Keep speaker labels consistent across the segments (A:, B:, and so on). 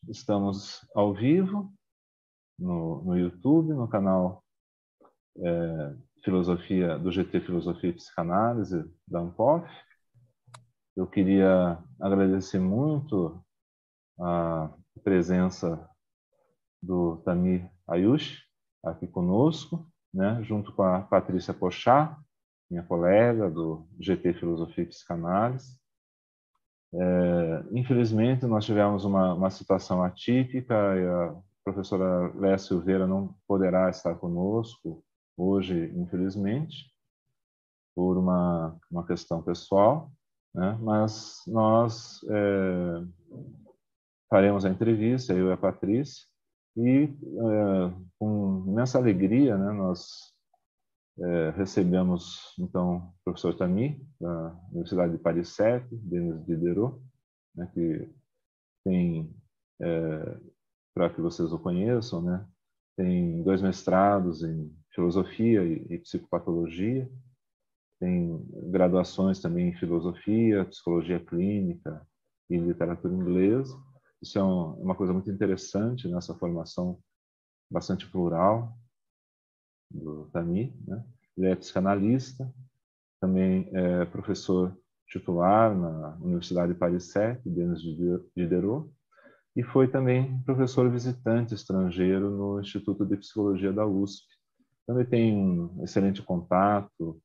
A: estamos ao vivo no YouTube, no canal Filosofia do GT Filosofia e Psicanálise da Anpof. Eu queria agradecer muito a presença do Tamir Ayush aqui conosco, né, junto com a Patrícia Pochá, minha colega do GT Filosofia e Psicanálise. Infelizmente, nós tivemos uma situação atípica e a professora Léa Silveira não poderá estar conosco hoje, infelizmente, por uma questão pessoal, né? Mas nós faremos a entrevista, eu e a Patrícia, e com imensa alegria, né, nós recebemos, então, o professor Tamir, da Universidade de Paris 7, Denis Diderot, né, que tem, para que vocês o conheçam, né, tem 2 mestrados em filosofia e psicopatologia, tem graduações também em filosofia, psicologia clínica e literatura inglesa. Isso é uma coisa muito interessante nessa formação bastante plural do Tamir, né? Ele é psicanalista, também é professor titular na Universidade de Paris 7, Denis Diderot, e foi também professor visitante estrangeiro no Instituto de Psicologia da USP. Também tem um excelente contato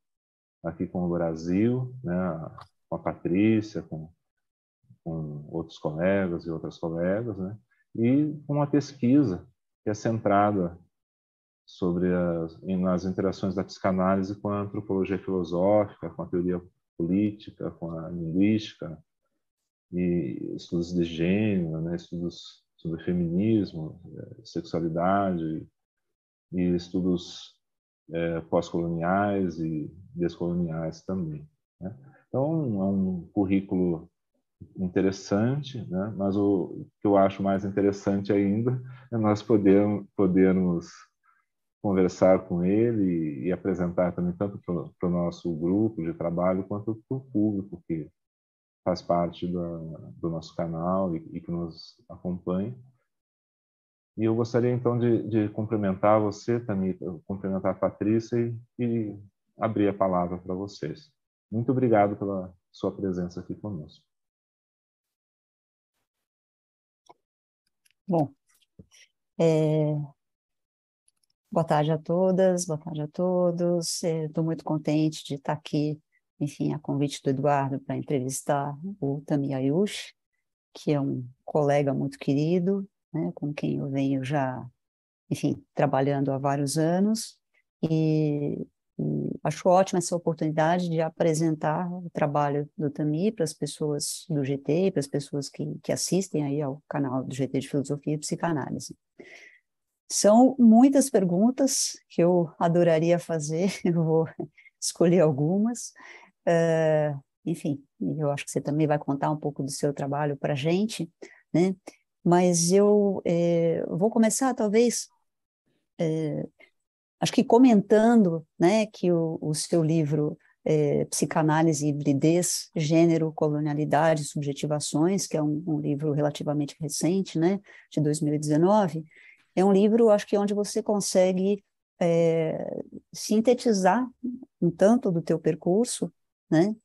A: aqui com o Brasil, né, com a Patrícia, com outros colegas e outras colegas, né, e com uma pesquisa que é centrada nas interações da psicanálise com a antropologia filosófica, com a teoria política, com a linguística, e estudos de gênero, né, estudos sobre feminismo, sexualidade, e estudos pós-coloniais e descoloniais também, né? Então, é um currículo interessante, né? Mas o que eu acho mais interessante ainda é nós podermos conversar com ele e apresentar também tanto para o nosso grupo de trabalho quanto para o público que faz parte do nosso canal e que nos acompanha. E eu gostaria, então, de cumprimentar você, também, cumprimentar a Patrícia e abrir a palavra para vocês. Muito obrigado pela sua presença aqui conosco.
B: Bom, boa tarde a todas, boa tarde a todos. Estou muito contente de estar aqui, enfim, a convite do Eduardo para entrevistar o Tamir Ayush, que é um colega muito querido, né, com quem eu venho já, enfim, trabalhando há vários anos, e acho ótima essa oportunidade de apresentar o trabalho do Tamir para as pessoas do GT, para as pessoas que assistem aí ao canal do GT de Filosofia e Psicanálise. São muitas perguntas que eu adoraria fazer, eu vou escolher algumas. Enfim, eu acho que você também vai contar um pouco do seu trabalho para a gente, né? Mas eu vou começar, talvez, acho que comentando, né, que o seu livro Psicanálise e Hibridez, Gênero, Colonialidade e Subjetivações, que é um livro relativamente recente, né, de 2019, é um livro, acho que onde você consegue sintetizar um tanto do teu percurso, né?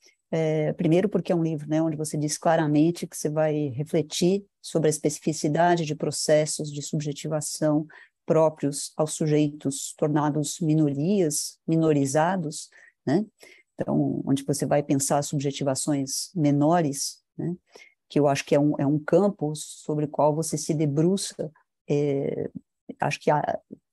B: Primeiro porque é um livro, né, onde você diz claramente que você vai refletir sobre a especificidade de processos de subjetivação próprios aos sujeitos tornados minorias, minorizados, né? Então, onde você vai pensar subjetivações menores, né? Que eu acho que é um campo sobre o qual você se debruça, acho que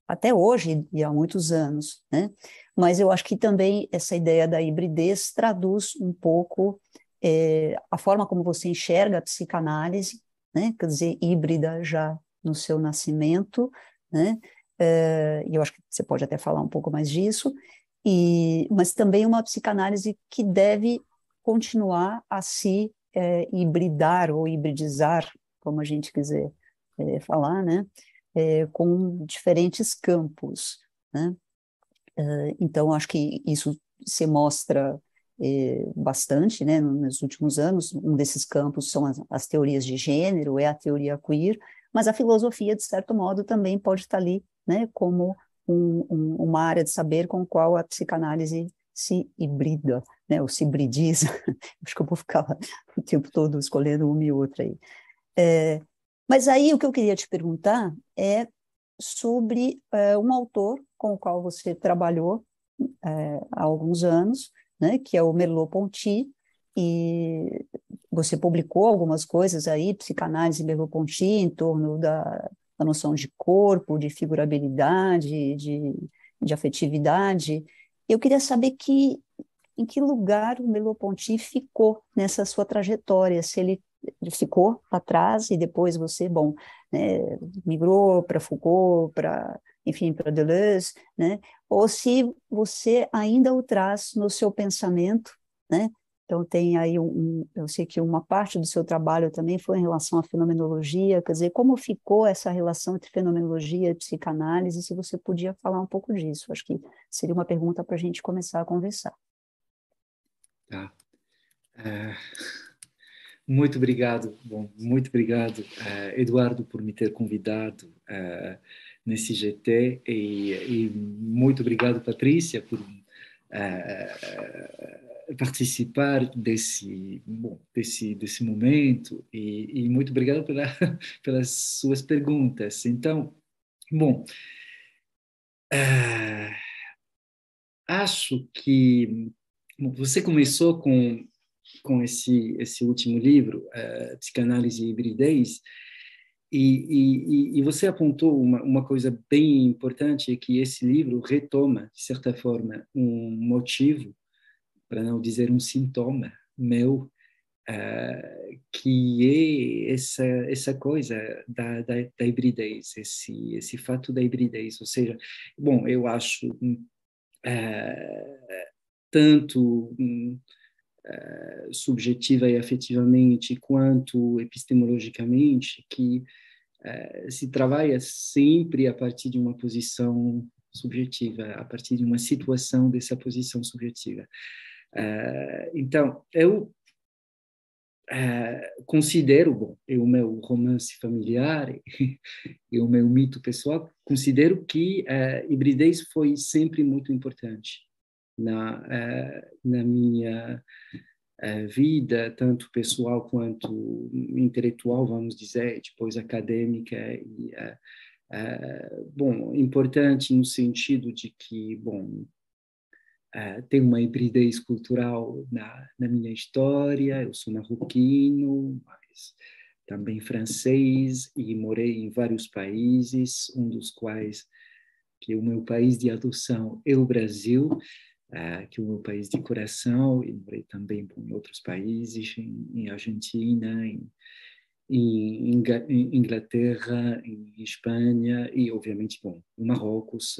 B: até hoje e há muitos anos, né? Mas eu acho que também essa ideia da hibridez traduz um pouco a forma como você enxerga a psicanálise, né? Quer dizer, híbrida já no seu nascimento, né? E eu acho que você pode até falar um pouco mais disso, mas também uma psicanálise que deve continuar a se hibridar ou hibridizar, como a gente quiser falar, né? Com diferentes campos, né? Então, acho que isso se mostra bastante, né, nos últimos anos. Um desses campos são as teorias de gênero, é a teoria queer, mas a filosofia, de certo modo, também pode estar ali, né, como uma área de saber com a qual a psicanálise se hibrida, né, ou se hibridiza. Acho que eu vou ficar o tempo todo escolhendo uma e outra aí. Mas aí o que eu queria te perguntar é sobre um autor com o qual você trabalhou há alguns anos, né, que é o Merleau-Ponty, e você publicou algumas coisas aí, psicanálise Merleau-Ponty, em torno da noção de corpo, de figurabilidade, de afetividade. Eu queria saber em que lugar o Merleau-Ponty ficou nessa sua trajetória, se ele ficou para trás e depois você, bom, né, migrou para Foucault, enfim, para Deleuze, né, ou se você ainda o traz no seu pensamento, né? Então tem aí eu sei que uma parte do seu trabalho também foi em relação à fenomenologia, quer dizer, como ficou essa relação entre fenomenologia e psicanálise, se você podia falar um pouco disso, acho que seria uma pergunta para a gente começar a conversar.
C: Tá. Muito obrigado, muito obrigado, Eduardo, por me ter convidado nesse GT e muito obrigado, Patrícia, por participar desse momento e muito obrigado pelas suas perguntas. Então, bom, acho que você começou com esse último livro, Psicanálise e Hibridez, e você apontou uma coisa bem importante, é que esse livro retoma, de certa forma, um motivo, para não dizer um sintoma meu, que é essa coisa da hibridez, esse fato da hibridez. Ou seja, bom, eu acho tanto subjetiva e afetivamente quanto epistemologicamente, que se trabalha sempre a partir de uma posição subjetiva, a partir de uma situação dessa posição subjetiva. Então, eu considero, bom, o meu romance familiar e o meu mito pessoal, considero que hibridez foi sempre muito importante na minha vida, tanto pessoal quanto intelectual, vamos dizer, depois acadêmica, e, bom, importante no sentido de que, bom, tem uma hibridez cultural na minha história, eu sou marroquino, mas também francês, e morei em vários países, um dos quais, que é o meu país de adoção, é o Brasil, que é o meu país de coração, e morei também em outros países, em Argentina, em Inglaterra, em Espanha e, obviamente, bom, no Marrocos,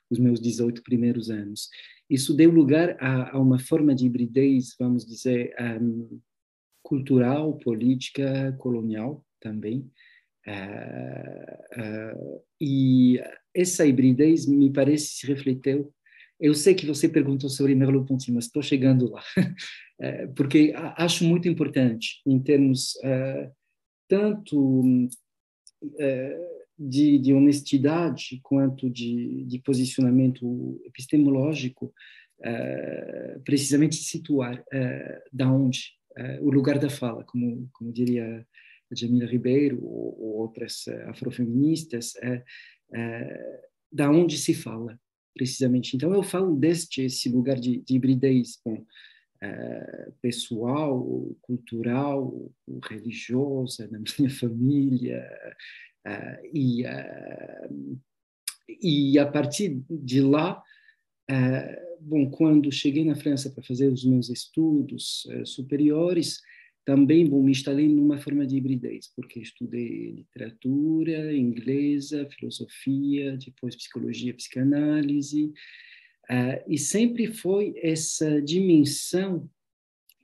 C: os meus 18 primeiros anos. Isso deu lugar a uma forma de hibridez, vamos dizer, cultural, política, colonial também. E essa hibridez, me parece, se refletiu. Eu sei que você perguntou sobre Merleau-Ponty, mas estou chegando lá, porque acho muito importante, em termos tanto de honestidade quanto de posicionamento epistemológico, precisamente situar da onde o lugar da fala, como diria a Jamila Ribeiro ou outras afrofeministas, da onde se fala, precisamente. Então, eu falo esse lugar de hibridez com pessoal, cultural, religiosa, na minha família, e a partir de lá, bom, quando cheguei na França para fazer os meus estudos superiores, também, bom, me instalei numa forma de hibridez, porque estudei literatura inglesa, filosofia, depois psicologia, psicanálise, e sempre foi essa dimensão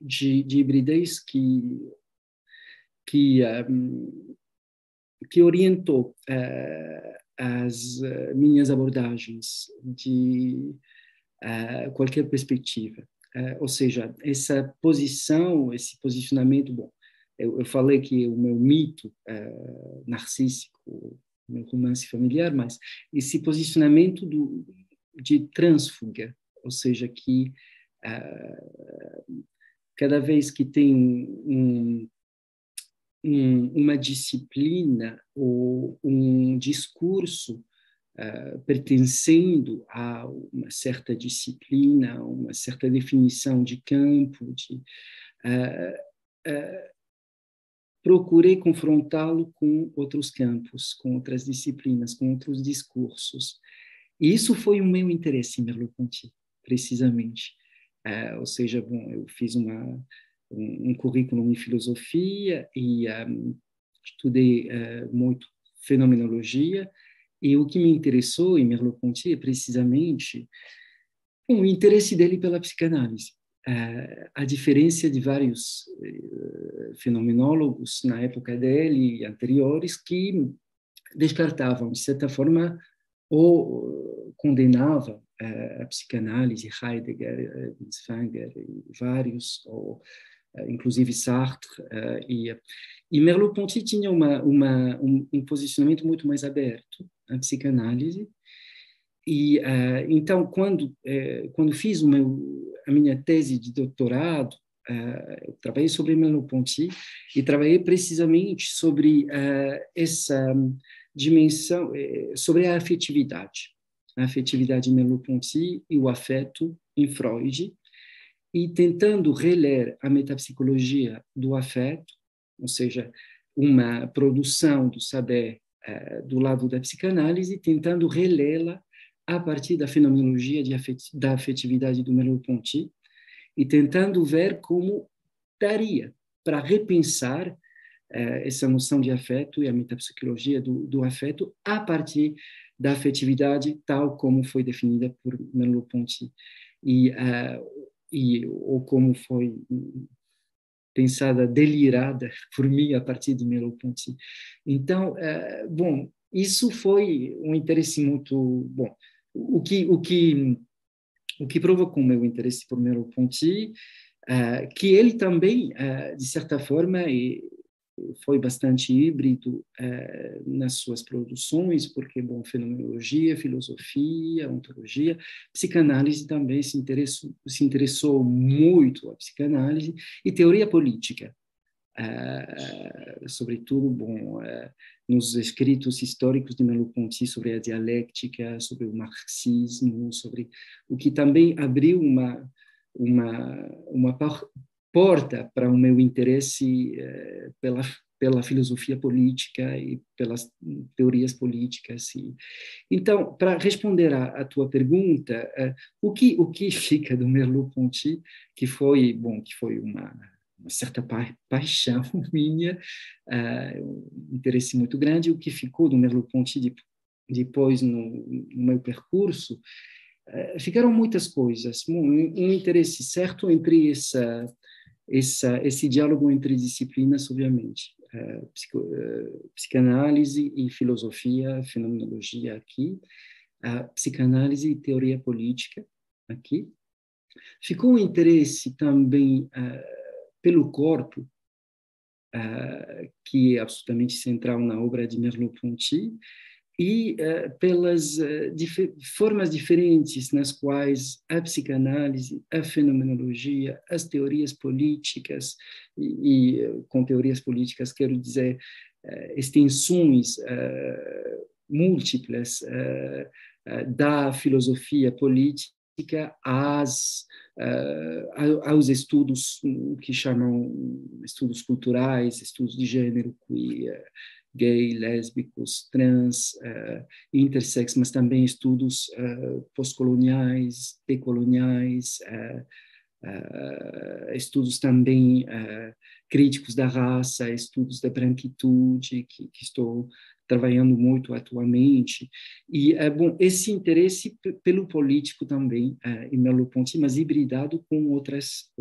C: de hibridez que orientou as minhas abordagens de qualquer perspectiva. Ou seja, essa posição, esse posicionamento, bom, eu falei que o meu mito narcísico, o meu romance familiar, mas esse posicionamento de transfuga, ou seja, que cada vez que tem uma disciplina ou um discurso pertencendo a uma certa disciplina, uma certa definição de campo, procurei confrontá-lo com outros campos, com outras disciplinas, com outros discursos. E isso foi o meu interesse em Merleau-Ponty, precisamente. Ou seja, bom, eu fiz um currículo em filosofia e estudei muito fenomenologia, e o que me interessou em Merleau-Ponty é precisamente o interesse dele pela psicanálise. A diferença de vários fenomenólogos na época dele e anteriores que descartavam, de certa forma, ou condenavam a psicanálise, Heidegger, Binswanger e vários, ou inclusive Sartre, e Merleau-Ponty tinha um posicionamento muito mais aberto à psicanálise. E então, quando fiz a minha tese de doutorado, eu trabalhei sobre Merleau-Ponty e trabalhei precisamente sobre essa dimensão, sobre a afetividade em Merleau-Ponty e o afeto em Freud, e tentando reler a metapsicologia do afeto, ou seja, uma produção do saber do lado da psicanálise, tentando relê-la a partir da fenomenologia da afetividade do Merleau-Ponty e tentando ver como daria para repensar essa noção de afeto e a metapsicologia do afeto a partir da afetividade tal como foi definida por Merleau-Ponty ou como foi pensada, delirada por mim a partir de Merleau-Ponty. Então, bom, isso foi um interesse muito bom. O que provocou o meu interesse por Merleau-Ponty, que ele também, de certa forma, foi bastante híbrido nas suas produções, porque, bom, fenomenologia, filosofia, ontologia, psicanálise também se interessou muito a psicanálise e teoria política. Sobretudo, bom, nos escritos históricos de Merleau-Ponty sobre a dialética, sobre o marxismo, sobre o que também abriu uma porta para o meu interesse pela filosofia política e pelas teorias políticas. Então, para responder à tua pergunta, o que fica do Merleau-Ponty, que foi uma certa paixão minha, um interesse muito grande, o que ficou do Merleau-Ponty depois no meu percurso, ficaram muitas coisas, um interesse certo entre esse diálogo entre disciplinas, obviamente, psicanálise e filosofia, fenomenologia aqui, psicanálise e teoria política aqui. Ficou um interesse também pelo corpo, que é absolutamente central na obra de Merleau-Ponty, e pelas formas diferentes nas quais a psicanálise, a fenomenologia, as teorias políticas, e com teorias políticas quero dizer extensões múltiplas da filosofia política aos estudos que chamam estudos culturais, estudos de gênero, queer, gay, lésbicos, trans, intersex, mas também estudos pós-coloniais, decoloniais, estudos também críticos da raça, estudos da branquitude, que estou trabalhando muito atualmente. E, bom, esse interesse pelo político também, em Merleau-Ponty, mas hibridado com outras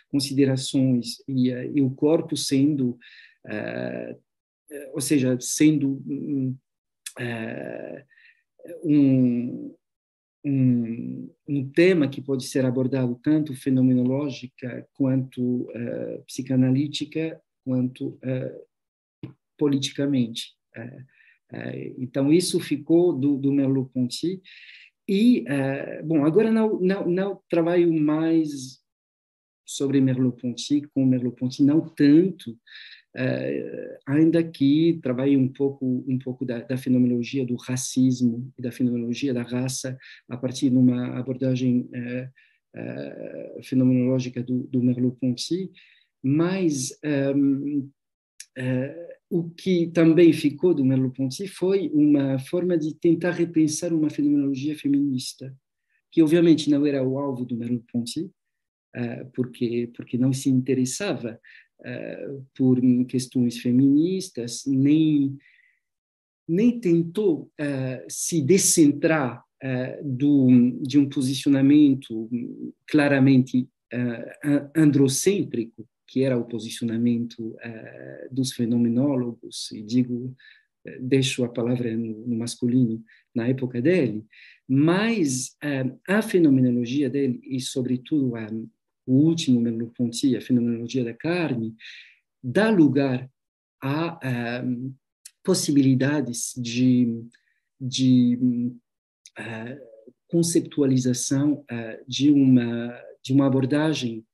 C: considerações, e o corpo sendo, ou seja, sendo um tema que pode ser abordado tanto fenomenológica quanto psicanalítica, quanto politicamente. Então, isso ficou do Merleau-Ponty. E, bom, agora não trabalho mais sobre Merleau-Ponty, com Merleau-Ponty, não tanto, ainda que trabalhe um pouco da fenomenologia do racismo e da fenomenologia da raça a partir de uma abordagem fenomenológica do Merleau-Ponty, mas o que também ficou do Merleau-Ponty foi uma forma de tentar repensar uma fenomenologia feminista, que obviamente não era o alvo do Merleau-Ponty, porque não se interessava por questões feministas, nem tentou se descentrar de um posicionamento claramente androcêntrico, que era o posicionamento dos fenomenólogos, e deixo a palavra no masculino, na época dele, mas a fenomenologia dele, e sobretudo o último Merleau-Ponty, a fenomenologia da carne, dá lugar a possibilidades de conceptualização de uma abordagem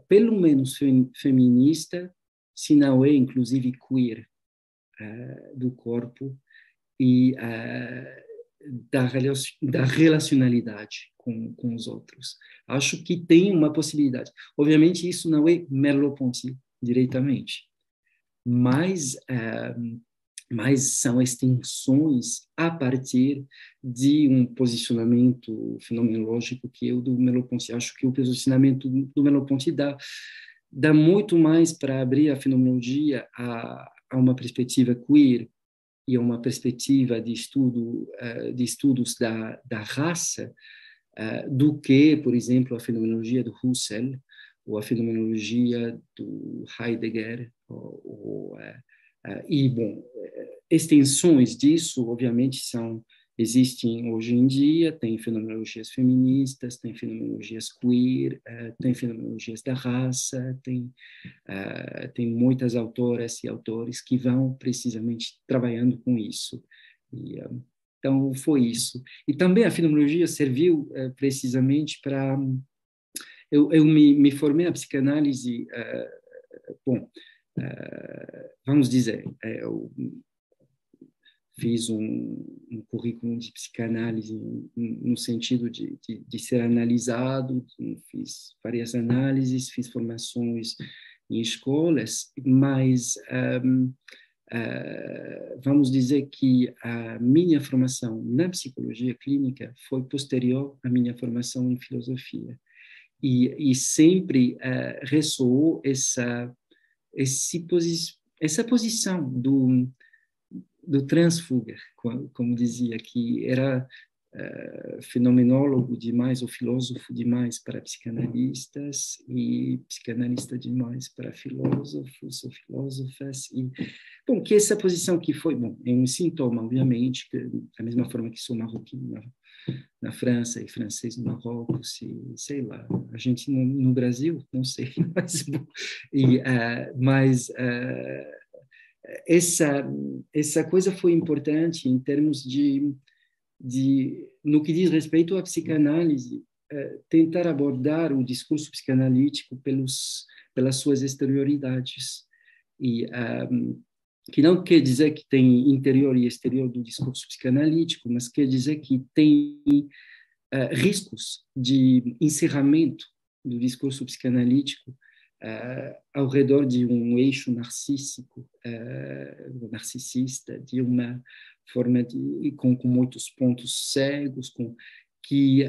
C: pelo menos feminista, se não é inclusive queer, do corpo e da relacionalidade com os outros. Acho que tem uma possibilidade. Obviamente, isso não é Merleau-Ponty diretamente, mas são extensões a partir de um posicionamento fenomenológico que é o do Merleau-Ponty. Acho que o posicionamento do Merleau-Ponty dá muito mais para abrir a fenomenologia a uma perspectiva queer e a uma perspectiva de estudos da raça, do que, por exemplo, a fenomenologia do Husserl ou a fenomenologia do Heidegger e, bom, extensões disso, obviamente, existem hoje em dia, tem fenomenologias feministas, tem fenomenologias queer, tem fenomenologias da raça, tem muitas autoras e autores que vão precisamente trabalhando com isso. Então, foi isso. E também a fenomenologia serviu precisamente para... Eu me formei na psicanálise, bom, vamos dizer, eu fiz um currículo de psicanálise no sentido de ser analisado, fiz várias análises, fiz formações em escolas, mas vamos dizer que a minha formação na psicologia clínica foi posterior à minha formação em filosofia. E sempre ressoou essa posição do Transfuga, como dizia, que era fenomenólogo demais, ou filósofo demais para psicanalistas, e psicanalista demais para filósofos ou filósofas. E, bom, que essa posição que foi, bom, é um sintoma, obviamente, que, da mesma forma que sou marroquino na França e francês no Marrocos, e sei lá, a gente no Brasil, não sei, mas, bom, mas essa coisa foi importante em termos no que diz respeito à psicanálise, tentar abordar o discurso psicanalítico pelas suas exterioridades, e que não quer dizer que tem interior e exterior do discurso psicanalítico, mas quer dizer que tem riscos de encerramento do discurso psicanalítico ao redor de um eixo narcisista, de uma forma com muitos pontos cegos, que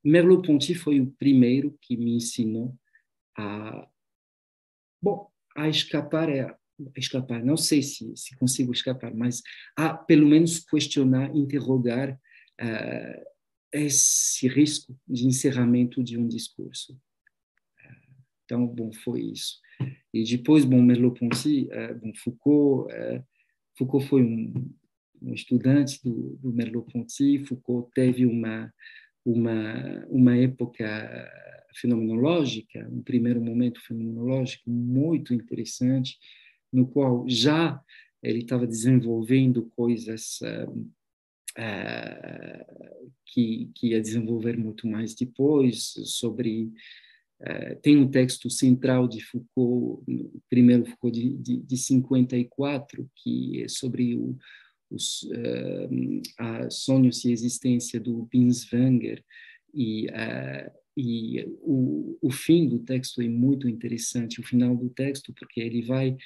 C: Merleau-Ponty foi o primeiro que me ensinou a escapar, não sei se consigo escapar, mas a pelo menos questionar, interrogar esse risco de encerramento de um discurso. Então, bom, foi isso. E depois, bom, Merleau-Ponty, Foucault foi um estudante do Merleau-Ponty. Foucault teve uma época fenomenológica, um primeiro momento fenomenológico muito interessante, no qual já ele estava desenvolvendo coisas que ia desenvolver muito mais depois, sobre... tem um texto central de Foucault, primeiro Foucault de 54, que é sobre os sonhos e existência do Binswanger, e o fim do texto é muito interessante, o final do texto, porque ele vai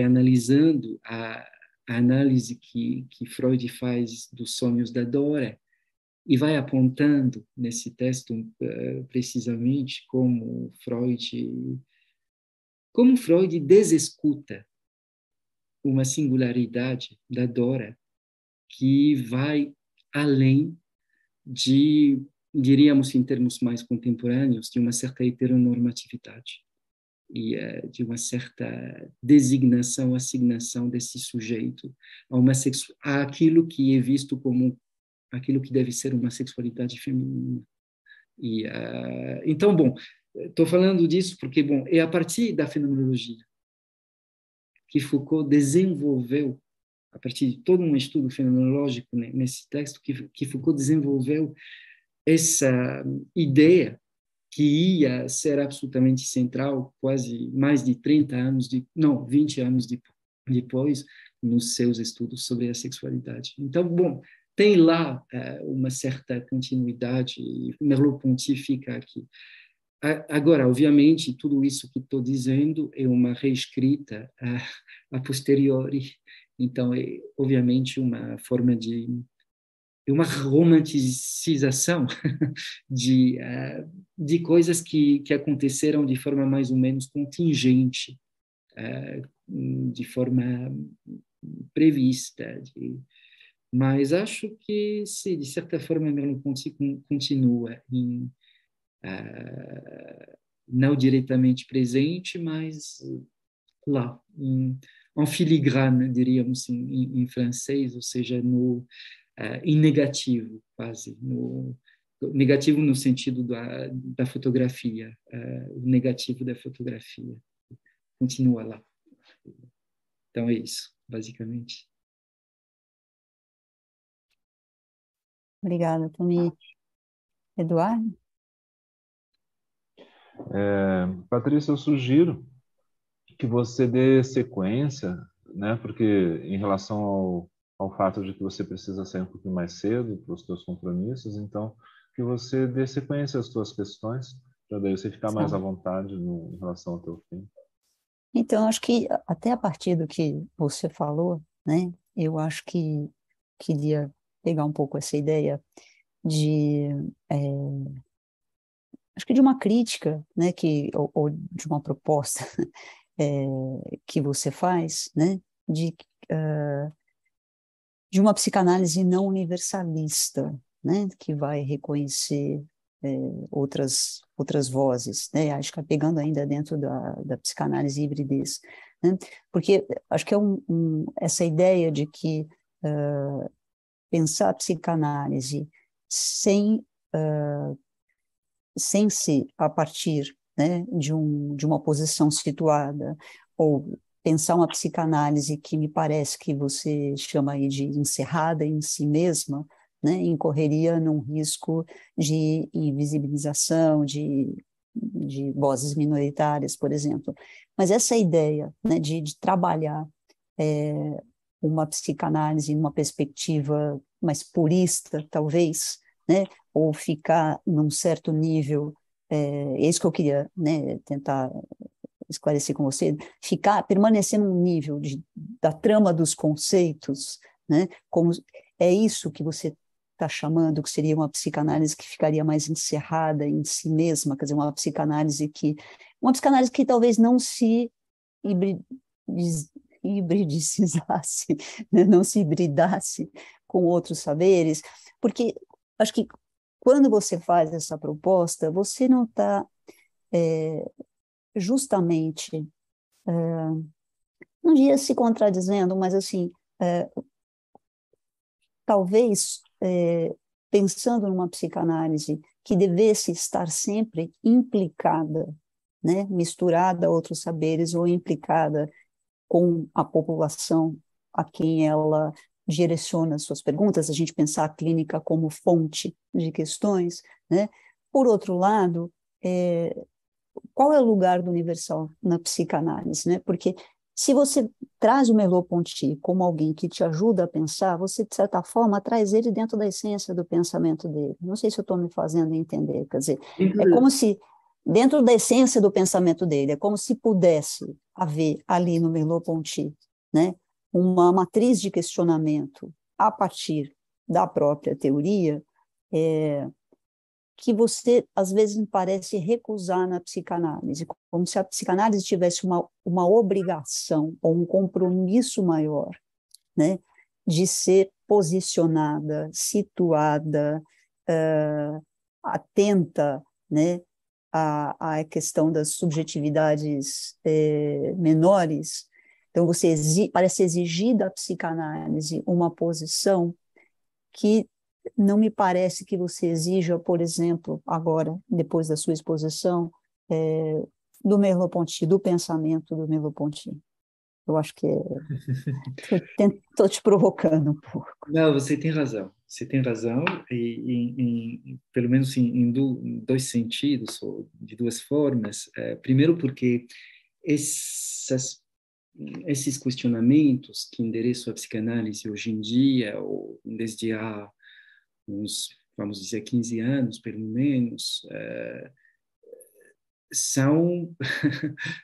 C: analisando a análise que Freud faz dos sonhos da Dora, e vai apontando nesse texto precisamente como Freud desescuta uma singularidade da Dora que vai além de, diríamos em termos mais contemporâneos, de uma certa heteronormatividade e de uma certa designação, assignação desse sujeito a aquilo que é visto como aquilo que deve ser uma sexualidade feminina. E então, bom, estou falando disso porque, bom, é a partir da fenomenologia que Foucault desenvolveu, a partir de todo um estudo fenomenológico nesse texto, que Foucault desenvolveu essa ideia que ia ser absolutamente central quase mais de 20 anos depois, nos seus estudos sobre a sexualidade. Então, bom, tem lá uma certa continuidade, e Merleau-Ponty fica aqui. Agora, obviamente, tudo isso que estou dizendo é uma reescrita a posteriori, então é, obviamente, uma forma de... é uma romanticização de coisas que aconteceram de forma mais ou menos contingente, de forma prevista, mas acho que, sim, de certa forma, Merleau-Ponty continua não diretamente presente, mas lá, en filigrane, diríamos em francês, ou seja, em negativo, quase, negativo no sentido da fotografia, o negativo da fotografia, continua lá. Então é isso, basicamente.
B: Obrigada, Tomi. Eduardo?
A: Patrícia, eu sugiro que você dê sequência, né? Porque em relação ao fato de que você precisa sair um pouquinho mais cedo para os seus compromissos, então que você dê sequência às suas questões, para daí você ficar mais à vontade em relação ao teu fim.
B: Então, acho que até a partir do que você falou, né, eu acho que queria pegar um pouco essa ideia de, acho que de uma crítica, né, ou de uma proposta que você faz, né, de uma psicanálise não universalista, né, que vai reconhecer outras vozes, né, acho que pegando ainda dentro da psicanálise hibridez, né, porque acho que é essa ideia de que pensar a psicanálise sem se a partir, né, de uma posição situada, ou pensar uma psicanálise que me parece que você chama aí de encerrada em si mesma, né, incorreria num risco de invisibilização, de vozes minoritárias, por exemplo. Mas essa ideia, né, de trabalhar uma psicanálise numa perspectiva mais purista, talvez, né, ou ficar num certo nível, é isso que eu queria, né, tentar esclarecer com você, permanecer num nível da trama dos conceitos, né, como é isso que você está chamando, que seria uma psicanálise que ficaria mais encerrada em si mesma, quer dizer, uma psicanálise que talvez não se hibridizasse, né, não se hibridasse com outros saberes, porque acho que quando você faz essa proposta, você não está justamente, não diria se contradizendo, mas assim, talvez, pensando numa psicanálise que devesse estar sempre implicada, né, misturada a outros saberes ou implicada com a população a quem ela direciona suas perguntas, a gente pensar a clínica como fonte de questões, né? Por outro lado, qual é o lugar do universal na psicanálise, né? Porque se você traz o Merleau-Ponty como alguém que te ajuda a pensar, você, de certa forma, traz ele dentro da essência do pensamento dele. Não sei se eu estou me fazendo entender, quer dizer, é como se, dentro da essência do pensamento dele, é como se pudesse haver ali no Merleau-Ponty, né, uma matriz de questionamento a partir da própria teoria, que você, às vezes, me parece recusar na psicanálise, como se a psicanálise tivesse uma obrigação ou um compromisso maior, né, de ser posicionada, situada, atenta, né, à questão das subjetividades menores. Então, você parece exigir da psicanálise uma posição que não me parece que você exija, por exemplo, agora, depois da sua exposição, do Merleau-Ponty, do pensamento do Merleau-Ponty. Eu acho que estou te provocando um pouco.
C: Não, você tem razão. Você tem razão, pelo menos em dois sentidos, ou de duas formas. Primeiro, porque esses questionamentos que endereçam a psicanálise hoje em dia, ou desde há uns, vamos dizer, 15 anos, pelo menos, são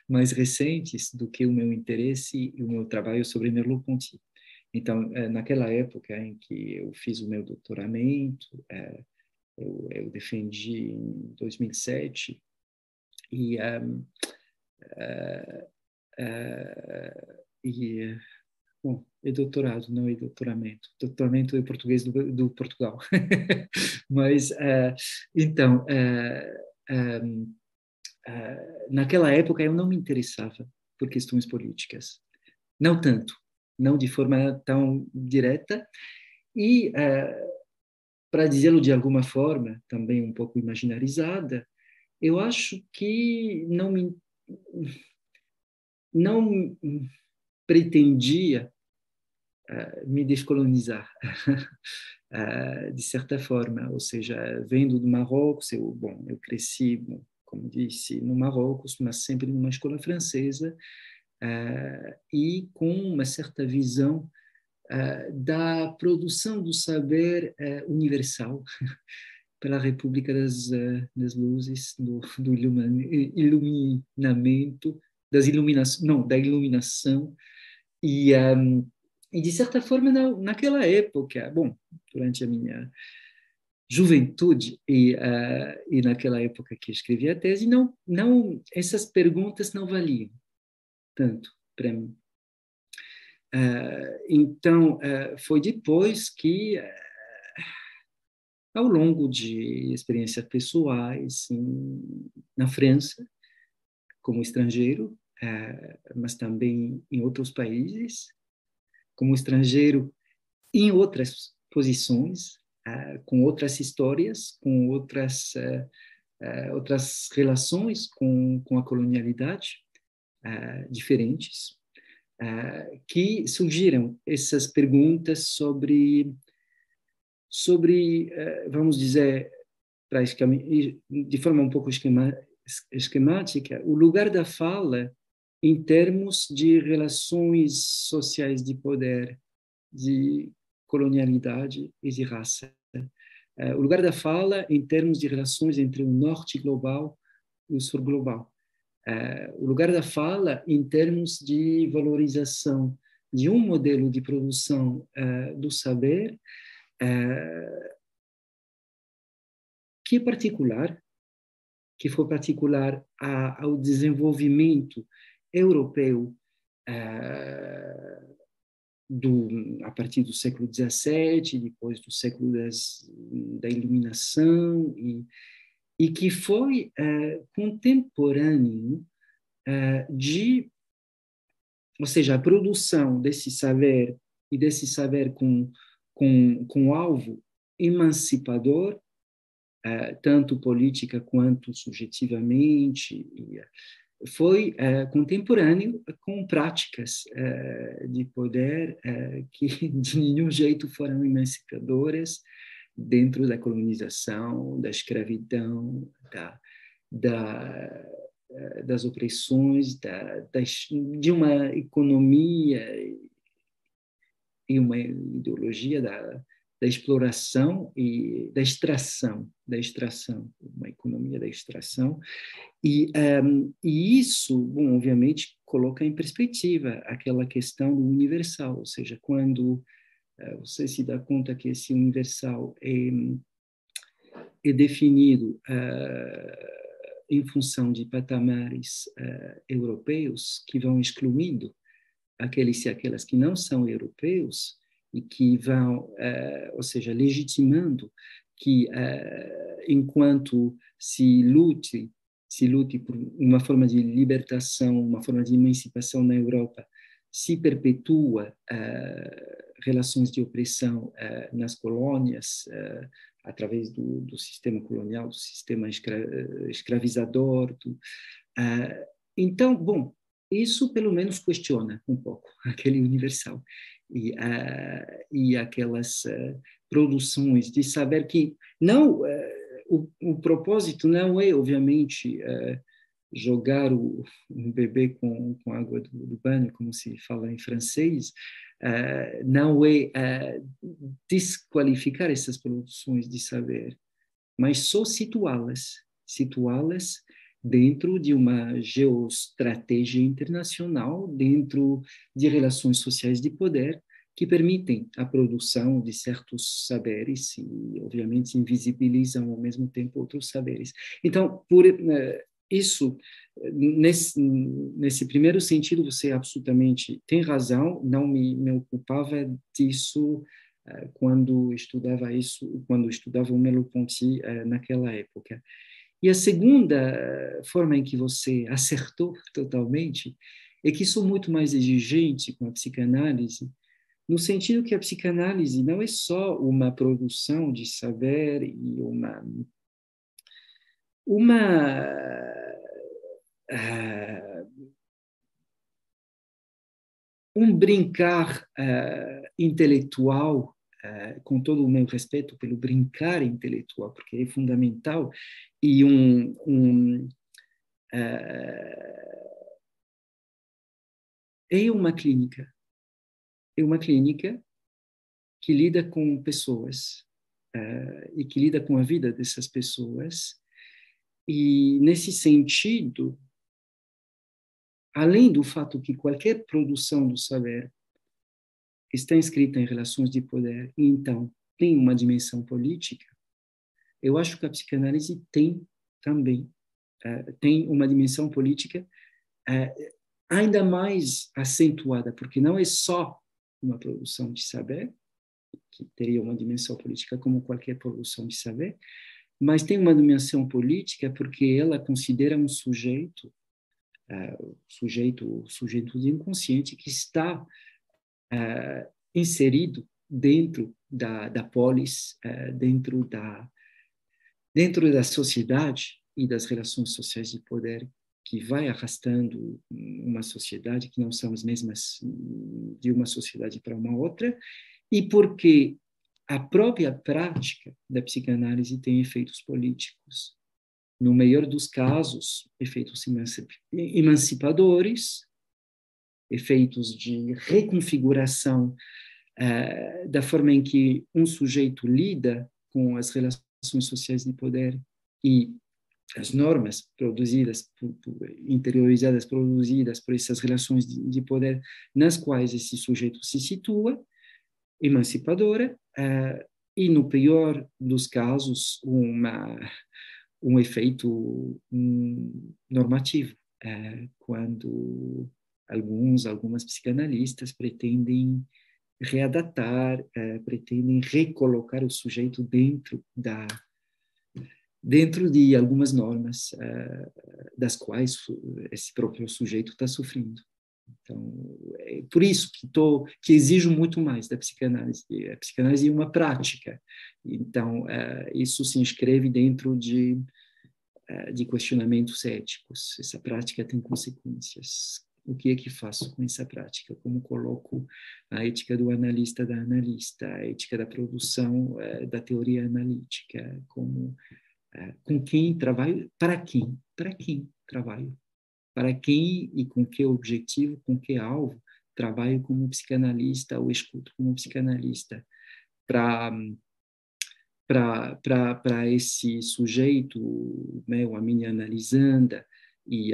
C: mais recentes do que o meu interesse e o meu trabalho sobre Merleau-Ponty. Então, naquela época em que eu fiz o meu doutoramento, eu defendi em 2007, e bom, é doutorado, não é doutoramento. Doutoramento é português do Portugal. Mas, então, naquela época eu não me interessava por questões políticas. Não tanto, não de forma tão direta. E, para dizê-lo de alguma forma, também um pouco imaginarizada, eu acho que não pretendia me descolonizar, de certa forma, ou seja, vendo do Marrocos, eu cresci, como disse, no Marrocos, mas sempre numa escola francesa, e com uma certa visão da produção do saber universal pela República das Luzes, do iluminamento, da iluminação, e de certa forma, naquela época, bom, durante a minha juventude e naquela época que escrevi a tese, essas perguntas não valiam tanto para mim. Então, foi depois que, ao longo de experiências pessoais na França, como estrangeiro, mas também em outros países, como estrangeiro em outras posições, com outras histórias, com outras relações com a colonialidade diferentes, que surgiram essas perguntas sobre vamos dizer, de forma um pouco esquemática, o lugar da fala em termos de relações sociais de poder, de colonialidade e de raça. O lugar da fala em termos de relações entre o norte global e o sul global. O lugar da fala em termos de valorização de um modelo de produção do saber que é particular, que foi particular ao desenvolvimento europeu a partir do século XVII, depois do século da Iluminação, e que foi contemporâneo ou seja, a produção desse saber e desse saber com alvo emancipador, tanto política quanto subjetivamente, foi contemporâneo com práticas de poder que de nenhum jeito foram emancipadoras dentro da colonização, da escravidão, das opressões, de uma economia e uma ideologia da exploração e da extração, uma economia da extração. E isso, bom, obviamente, coloca em perspectiva aquela questão do universal, ou seja, quando você se dá conta que esse universal é definido em função de patamares europeus que vão excluindo aqueles e aquelas que não são europeus e que vão, ou seja, legitimando que enquanto se lute por uma forma de libertação, uma forma de emancipação na Europa, se perpetua relações de opressão nas colônias, através do sistema colonial, do sistema escravizador. Então, bom, isso pelo menos questiona um pouco aquele universal e aquelas produções de saber que não o propósito não é, obviamente, jogar um bebê com água do banho, como se fala em francês, não é desqualificar essas produções de saber, mas só situá-las dentro de uma geoestratégia internacional, dentro de relações sociais de poder, que permitem a produção de certos saberes e, obviamente, invisibilizam ao mesmo tempo outros saberes. Então, por isso, nesse primeiro sentido, você absolutamente tem razão, não me ocupava disso quando estudava o Merleau-Ponty naquela época. E a segunda forma em que você acertou totalmente é que sou muito mais exigente com a psicanálise, no sentido que a psicanálise não é só uma produção de saber e um brincar intelectual, com todo o meu respeito pelo brincar intelectual, porque é fundamental, e é uma clínica que lida com pessoas e que lida com a vida dessas pessoas, e nesse sentido, além do fato que qualquer produção do saber está inscrita em relações de poder e então tem uma dimensão política, eu acho que a psicanálise tem também tem uma dimensão política ainda mais acentuada, porque não é só uma produção de saber, que teria uma dimensão política como qualquer produção de saber, mas tem uma dimensão política porque ela considera um sujeito, o sujeito de inconsciente que está inserido dentro da polis, dentro da sociedade e das relações sociais de poder, que vai arrastando uma sociedade que não são as mesmas de uma sociedade para uma outra, e porque a própria prática da psicanálise tem efeitos políticos. No melhor dos casos, efeitos emancipadores, efeitos de reconfiguração da forma em que um sujeito lida com as relações sociais de poder e as normas interiorizadas, produzidas por essas relações de poder nas quais esse sujeito se situa, emancipadora, e no pior dos casos, um efeito normativo, quando algumas psicanalistas pretendem readatar, pretendem recolocar o sujeito dentro de algumas normas das quais esse próprio sujeito está sofrendo. Então, é por isso que exijo muito mais da psicanálise. A psicanálise é uma prática. Então, isso se inscreve dentro de questionamentos éticos. Essa prática tem consequências. O que é que faço com essa prática? Como coloco a ética do analista da analista, a ética da produção da teoria analítica, com quem trabalho, para quem trabalho, para quem e com que objetivo, com que alvo trabalho como psicanalista ou escuto como psicanalista, para esse sujeito, né, a minha analisanda, e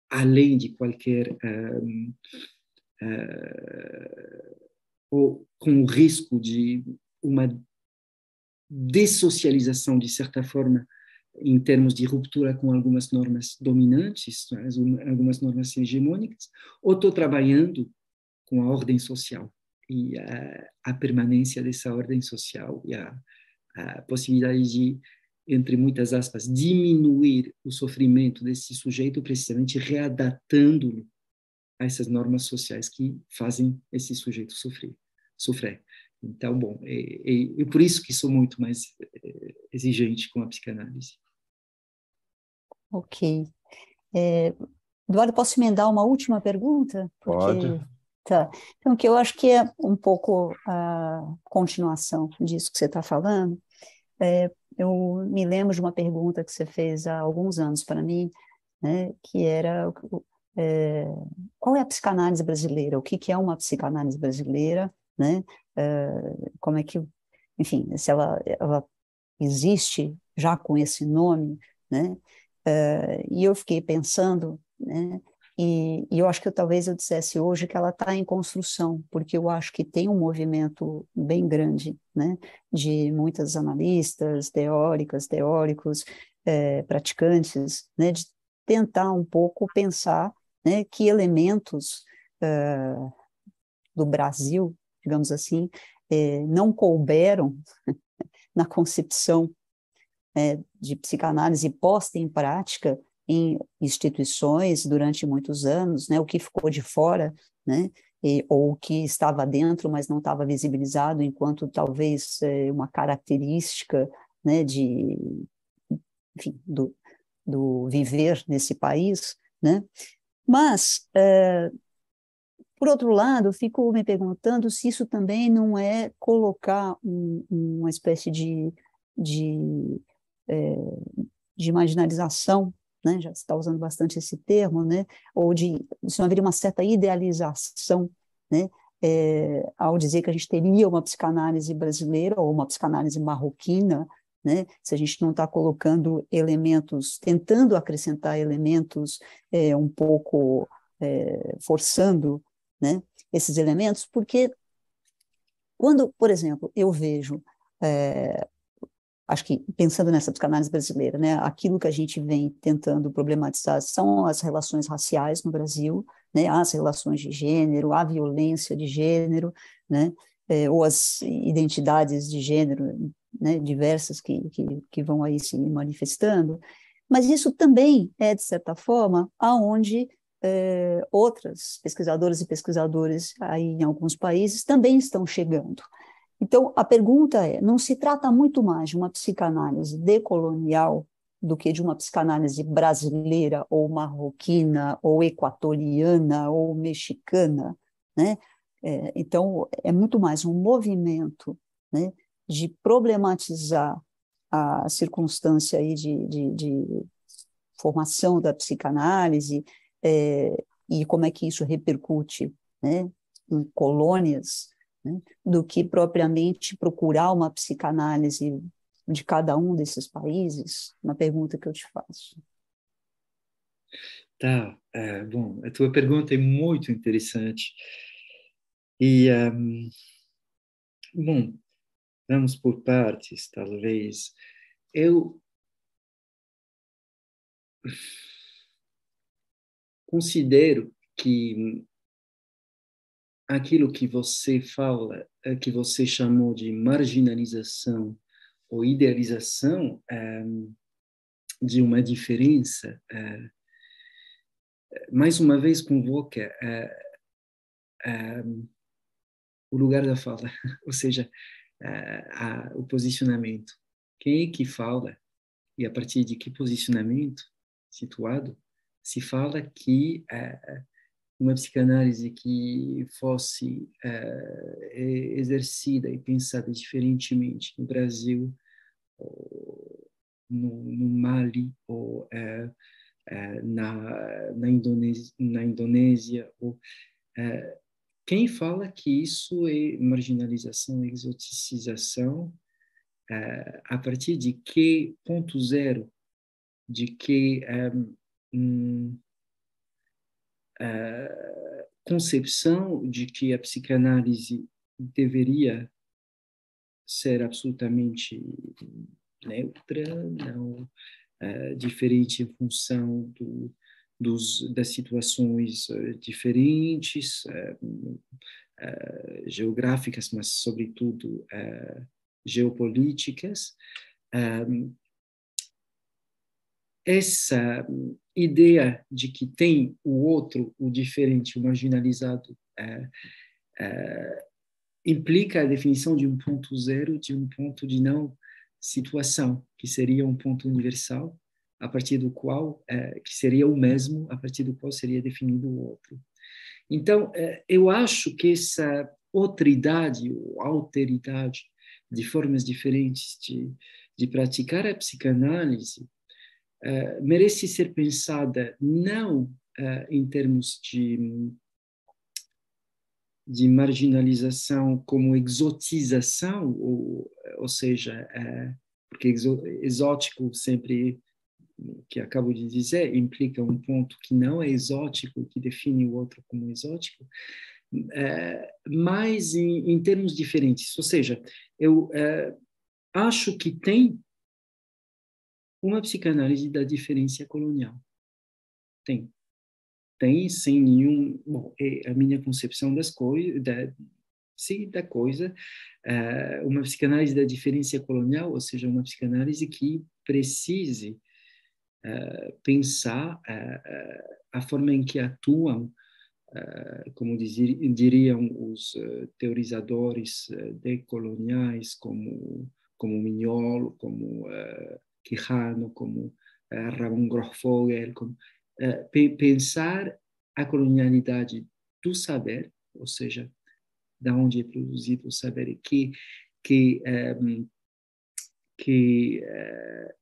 C: além de qualquer ou com o risco de uma dessocialização, de certa forma, em termos de ruptura com algumas normas dominantes, algumas normas hegemônicas, ou estou trabalhando com a ordem social e a permanência dessa ordem social e a possibilidade de, entre muitas aspas, diminuir o sofrimento desse sujeito, precisamente readaptando-lo a essas normas sociais que fazem esse sujeito sofrer. Então, bom, é por isso que sou muito mais exigente com a psicanálise.
B: Ok. Eduardo, posso emendar uma última pergunta?
A: Pode.
B: Tá. Então, que eu acho que é um pouco a continuação disso que você está falando. Eu me lembro de uma pergunta que você fez há alguns anos para mim, né, que era qual é a psicanálise brasileira? O que é uma psicanálise brasileira? Né? Como é que, enfim, se ela existe já com esse nome, né? E eu fiquei pensando, né? E eu acho que talvez eu dissesse hoje que ela está em construção, porque eu acho que tem um movimento bem grande, né? De muitas analistas, teóricos, praticantes, né? De tentar um pouco pensar, né? Que elementos do Brasil, digamos assim, não couberam na concepção de psicanálise posta em prática em instituições durante muitos anos, né, o que ficou de fora, né, ou o que estava dentro, mas não estava visibilizado enquanto talvez uma característica, né, enfim, do viver nesse país, né, mas por outro lado, eu fico me perguntando se isso também não é colocar uma espécie é, de marginalização, né? Já se está usando bastante esse termo, né? Ou se não haveria uma certa idealização, né? Ao dizer que a gente teria uma psicanálise brasileira ou uma psicanálise marroquina, né? Se a gente não está colocando elementos, tentando acrescentar elementos um pouco forçando, né, esses elementos, porque quando, por exemplo, eu vejo, acho que pensando nessa psicanálise brasileira, né, aquilo que a gente vem tentando problematizar são as relações raciais no Brasil, né, as relações de gênero, a violência de gênero, né, ou as identidades de gênero, né, diversas que vão aí se manifestando, mas isso também é, de certa forma, aonde outras pesquisadoras e pesquisadores aí em alguns países também estão chegando. Então, a pergunta não se trata muito mais de uma psicanálise decolonial do que de uma psicanálise brasileira ou marroquina ou equatoriana ou mexicana, né? Então, é muito mais um movimento, né, de problematizar a circunstância aí de formação da psicanálise, e como é que isso repercute, né, em colônias, né, do que propriamente procurar uma psicanálise de cada um desses países? Uma pergunta que eu te faço.
C: Tá, bom, a tua pergunta é muito interessante. E, bom, vamos por partes, talvez. Eu considero que aquilo que você fala, que você chamou de marginalização ou idealização de uma diferença, mais uma vez convoca o lugar da fala, ou seja, o posicionamento. Quem é que fala? E a partir de que posicionamento situado se fala que uma psicanálise que fosse exercida e pensada diferentemente no Brasil, ou no Mali, ou na Indonésia, ou, quem fala que isso é marginalização, exoticização, a partir de que ponto zero, de que concepção de que a psicanálise deveria ser absolutamente neutra, não diferente em função das situações diferentes, geográficas, mas, sobretudo, geopolíticas. Essa ideia de que tem o outro, o diferente, o marginalizado, implica a definição de um ponto zero, de um ponto de não situação, que seria um ponto universal, a partir do qual, que seria o mesmo, a partir do qual seria definido o outro. Então, eu acho que essa outridade ou alteridade de formas diferentes de praticar a psicanálise merece ser pensada não em termos de marginalização como exotização, ou seja, porque exótico sempre, que acabo de dizer, implica um ponto que não é exótico, que define o outro como exótico, mas em termos diferentes. Ou seja, eu acho que tem uma psicanálise da diferença colonial. Tem sem nenhum... Bom, é a minha concepção das coisas, da coisa, uma psicanálise da diferença colonial, ou seja, uma psicanálise que precise pensar a forma em que atuam, como diriam os teorizadores decoloniais, como Mignolo, como Quijano, como Ramon Grosfoguel, pensar a colonialidade do saber, ou seja, da onde é produzido o saber, que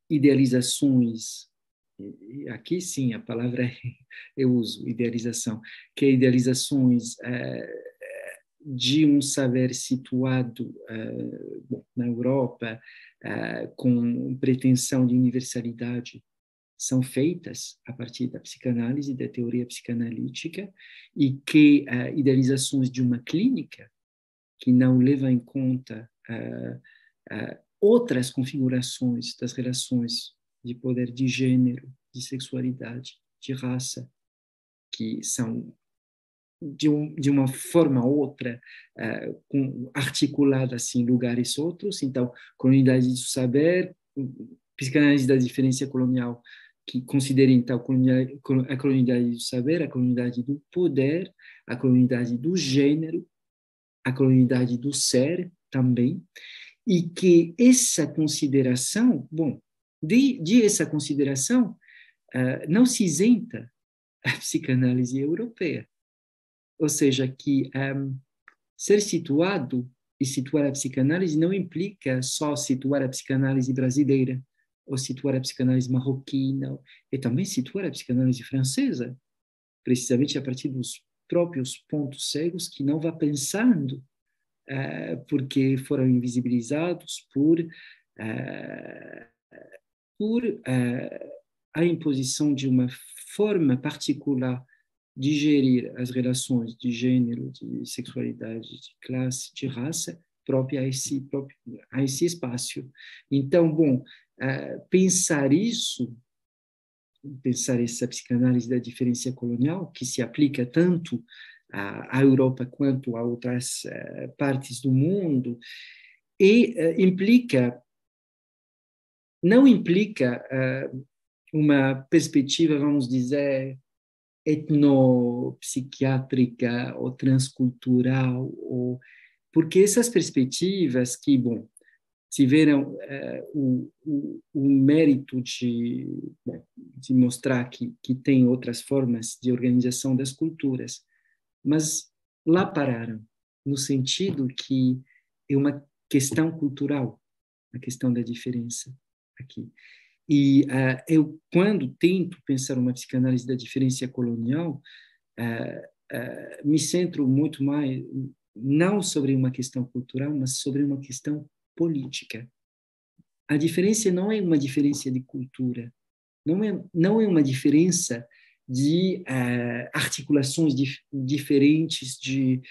C: idealizações, e aqui sim a palavra eu uso, idealização, que idealizações de um saber situado na Europa, com pretensão de universalidade, são feitas a partir da psicanálise, da teoria psicanalítica, e que idealizações de uma clínica que não leva em conta outras configurações das relações de poder, de gênero, de sexualidade, de raça, que são de uma forma ou outra articuladas em lugares outros. Então, colonialidade do saber, psicanálise da diferença colonial, que considera, então, a colonialidade do saber, a colonialidade do poder, a colonialidade do gênero, a colonialidade do ser também, e que essa consideração, bom, de essa consideração, não se isenta a psicanálise europeia. Ou seja, que ser situado e situar a psicanálise não implica só situar a psicanálise brasileira, ou situar a psicanálise marroquina, e também situar a psicanálise francesa, precisamente a partir dos próprios pontos cegos que não vá pensando, porque foram invisibilizados por a imposição de uma forma particular de gerir as relações de gênero, de sexualidade, de classe, de raça, própria a esse espaço. Então, bom, pensar essa psicanálise da diferença colonial, que se aplica tanto à Europa quanto a outras partes do mundo, e não implica uma perspectiva, vamos dizer, etnopsiquiátrica ou transcultural, porque essas perspectivas que, bom, tiveram o mérito de mostrar que tem outras formas de organização das culturas, mas lá pararam, no sentido que é uma questão cultural, a questão da diferença aqui. E eu, quando tento pensar uma psicanálise da diferença colonial, me centro muito mais, não sobre uma questão cultural, mas sobre uma questão política. A diferença não é uma diferença de cultura, não é uma diferença de articulações diferentes de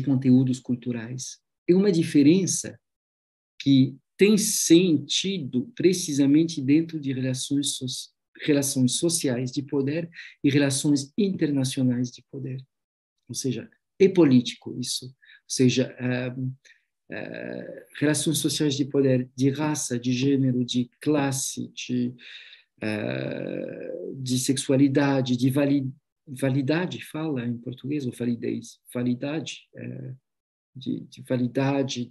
C: conteúdos culturais. É uma diferença que tem sentido precisamente dentro de relações sociais de poder e relações internacionais de poder. Ou seja, é político isso. Ou seja, relações sociais de poder, de raça, de gênero, de classe, de sexualidade, de validade, fala em português, ou validez, validade, de validade,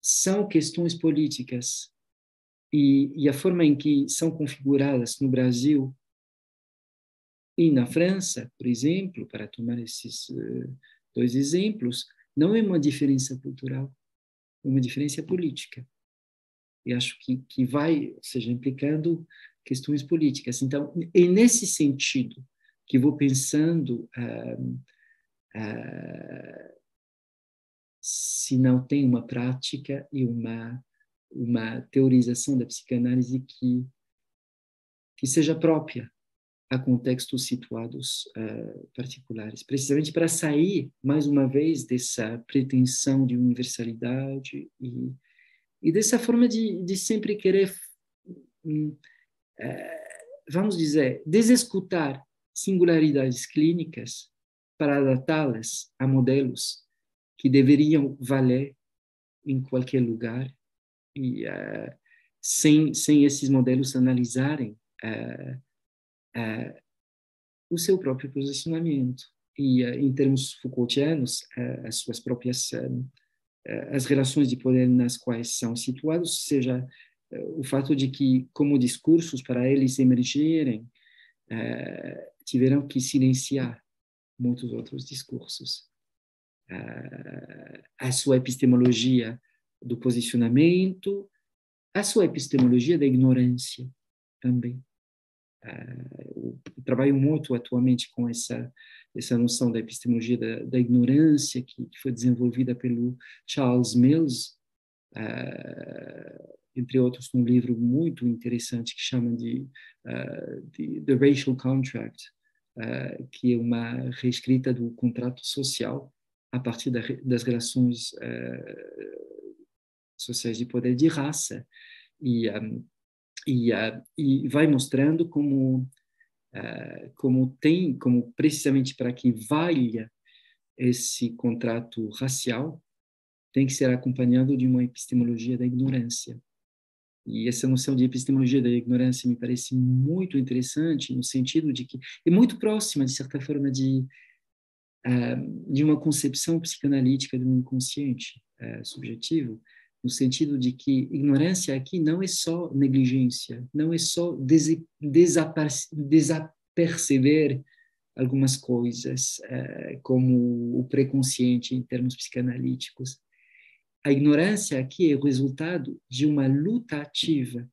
C: são questões políticas. E a forma em que são configuradas no Brasil e na França, por exemplo, para tomar esses dois exemplos, não é uma diferença cultural, é uma diferença política. E acho que vai, ou seja, implicando questões políticas. Então, é nesse sentido que vou pensando se não tem uma prática e uma teorização da psicanálise que seja própria a contextos situados particulares, precisamente para sair, mais uma vez, dessa pretensão de universalidade e dessa forma de sempre querer, vamos dizer, desescutar singularidades clínicas para adaptá-las a modelos que deveriam valer em qualquer lugar e sem esses modelos analisarem o seu próprio posicionamento e, em termos Foucaultianos, as suas próprias as relações de poder nas quais são situados, seja o fato de que, como discursos, para eles emergirem, tiveram que silenciar muitos outros discursos. A sua epistemologia do posicionamento, a sua epistemologia da ignorância também. Eu trabalho muito atualmente com essa noção da epistemologia da ignorância que foi desenvolvida pelo Charles Mills, entre outros, num livro muito interessante que chama de The Racial Contract, que é uma reescrita do contrato social a partir das relações sociais de poder de raça, e vai mostrando como precisamente para que valha esse contrato racial, tem que ser acompanhado de uma epistemologia da ignorância. E essa noção de epistemologia da ignorância me parece muito interessante, no sentido de que é muito próxima, de certa forma, de uma concepção psicanalítica do inconsciente subjetivo, no sentido de que ignorância aqui não é só negligência, não é só desaperceber algumas coisas, como o pré-consciente em termos psicanalíticos. A ignorância aqui é o resultado de uma luta ativa,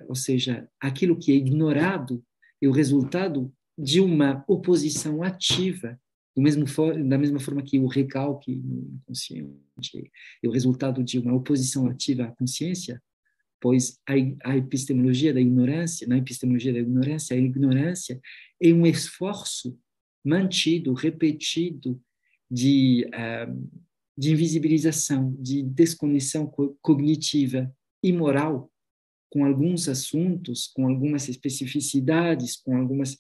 C: ou seja, aquilo que é ignorado é o resultado de uma oposição ativa, da mesma forma que o recalque no inconsciente é o resultado de uma oposição ativa à consciência, pois a epistemologia da ignorância, na epistemologia da ignorância, a ignorância é um esforço mantido, repetido de invisibilização, de desconexão cognitiva e moral com alguns assuntos, com algumas especificidades, com algumas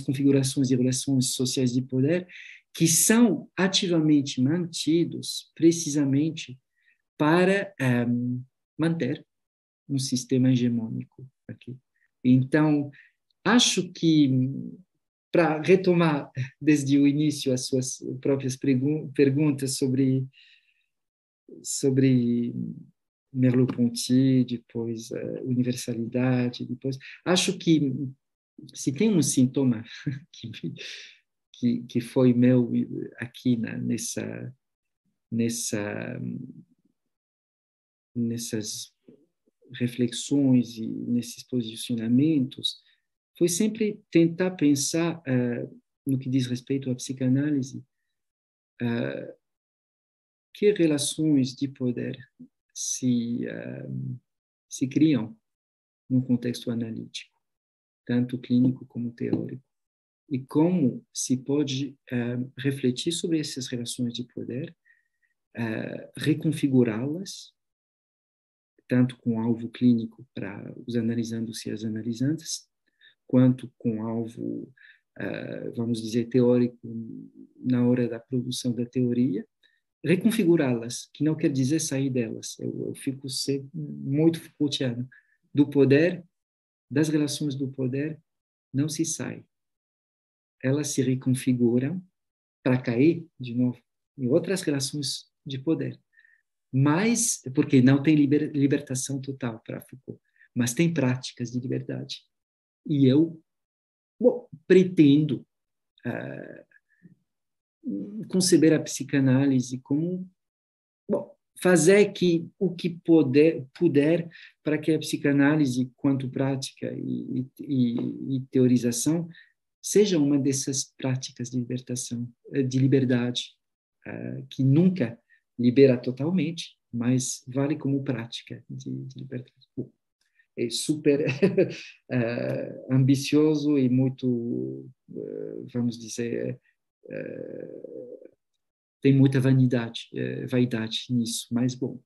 C: configurações de relações sociais de poder, que são ativamente mantidos precisamente para manter um sistema hegemônico aqui. Então, acho que, para retomar desde o início as suas próprias perguntas sobre Merleau-Ponty, depois universalidade, depois acho que se tem um sintoma que foi meu aqui nessas reflexões e nesses posicionamentos, foi sempre tentar pensar no que diz respeito à psicanálise, que relações de poder se criam num contexto analítico, tanto clínico como teórico, e como se pode refletir sobre essas relações de poder, reconfigurá-las, tanto com alvo clínico para os analisandos e as analisantes, quanto com alvo, vamos dizer, teórico na hora da produção da teoria, reconfigurá-las, que não quer dizer sair delas. Eu fico sempre muito Foucaultiano. Do poder, das relações do poder, não se sai. Elas se reconfiguram para cair, de novo, em outras relações de poder. Mas, porque não tem libertação total para Foucault, mas tem práticas de liberdade. E eu pretendo conceber a psicanálise como fazer o que puder para que a psicanálise, quanto prática e teorização, seja uma dessas práticas de libertação, de liberdade, que nunca libera totalmente, mas vale como prática de liberdade. É super ambicioso e muito, vamos dizer, tem muita vaidade nisso, mas, bom,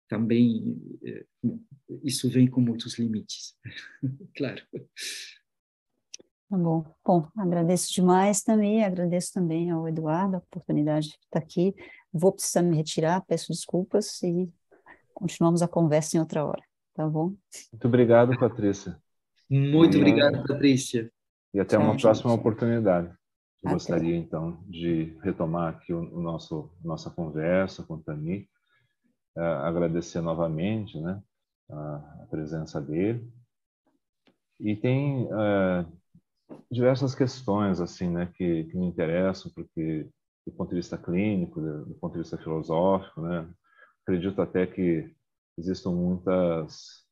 C: também isso vem com muitos limites, claro.
B: Tá bom. Bom, agradeço demais também, agradeço também ao Eduardo a oportunidade de estar aqui. Vou precisar me retirar, peço desculpas e continuamos a conversa em outra hora, tá bom?
A: Muito obrigado, Patrícia.
C: Muito obrigado, Patrícia.
A: E até uma próxima oportunidade. Eu
B: Até.
A: gostaria, então, de retomar aqui nossa conversa com o Tami, agradecer novamente, né, a presença dele. E tem diversas questões assim, né, que me interessam, porque do ponto de vista clínico, do ponto de vista filosófico, né, acredito até que existam muitas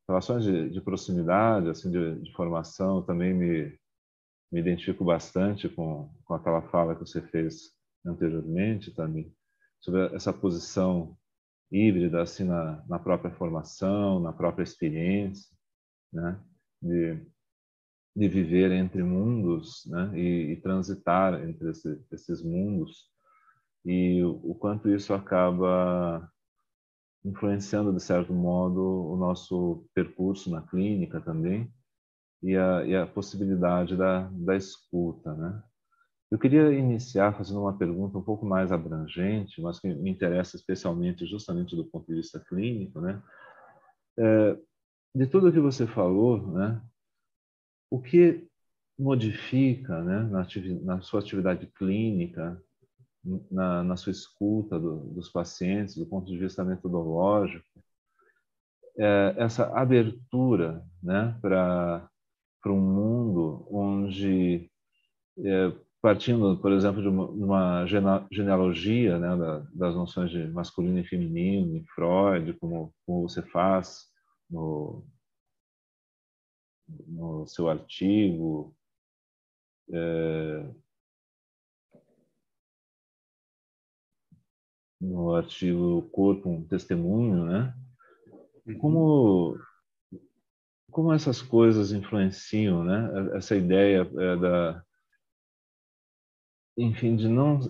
A: relações de proximidade, assim, de formação. Eu também me identifico bastante com aquela fala que você fez anteriormente, Tami, sobre essa posição híbrida assim na própria formação, na própria experiência, né, de viver entre mundos, né, e transitar entre esses mundos, e o quanto isso acaba influenciando, de certo modo, o nosso percurso na clínica também, e a possibilidade da escuta, né? Eu queria iniciar fazendo uma pergunta um pouco mais abrangente, mas que me interessa especialmente justamente do ponto de vista clínico, né? De tudo que você falou, né? O que modifica, né, na sua atividade clínica, na sua escuta dos pacientes, do ponto de vista metodológico, essa abertura, né, para um mundo onde, partindo, por exemplo, de uma genealogia, né, das noções de masculino e feminino, em Freud, como você faz no seu artigo, no artigo Corpo, um Testemunho, né? Como essas coisas influenciam, né? Essa ideia enfim, de não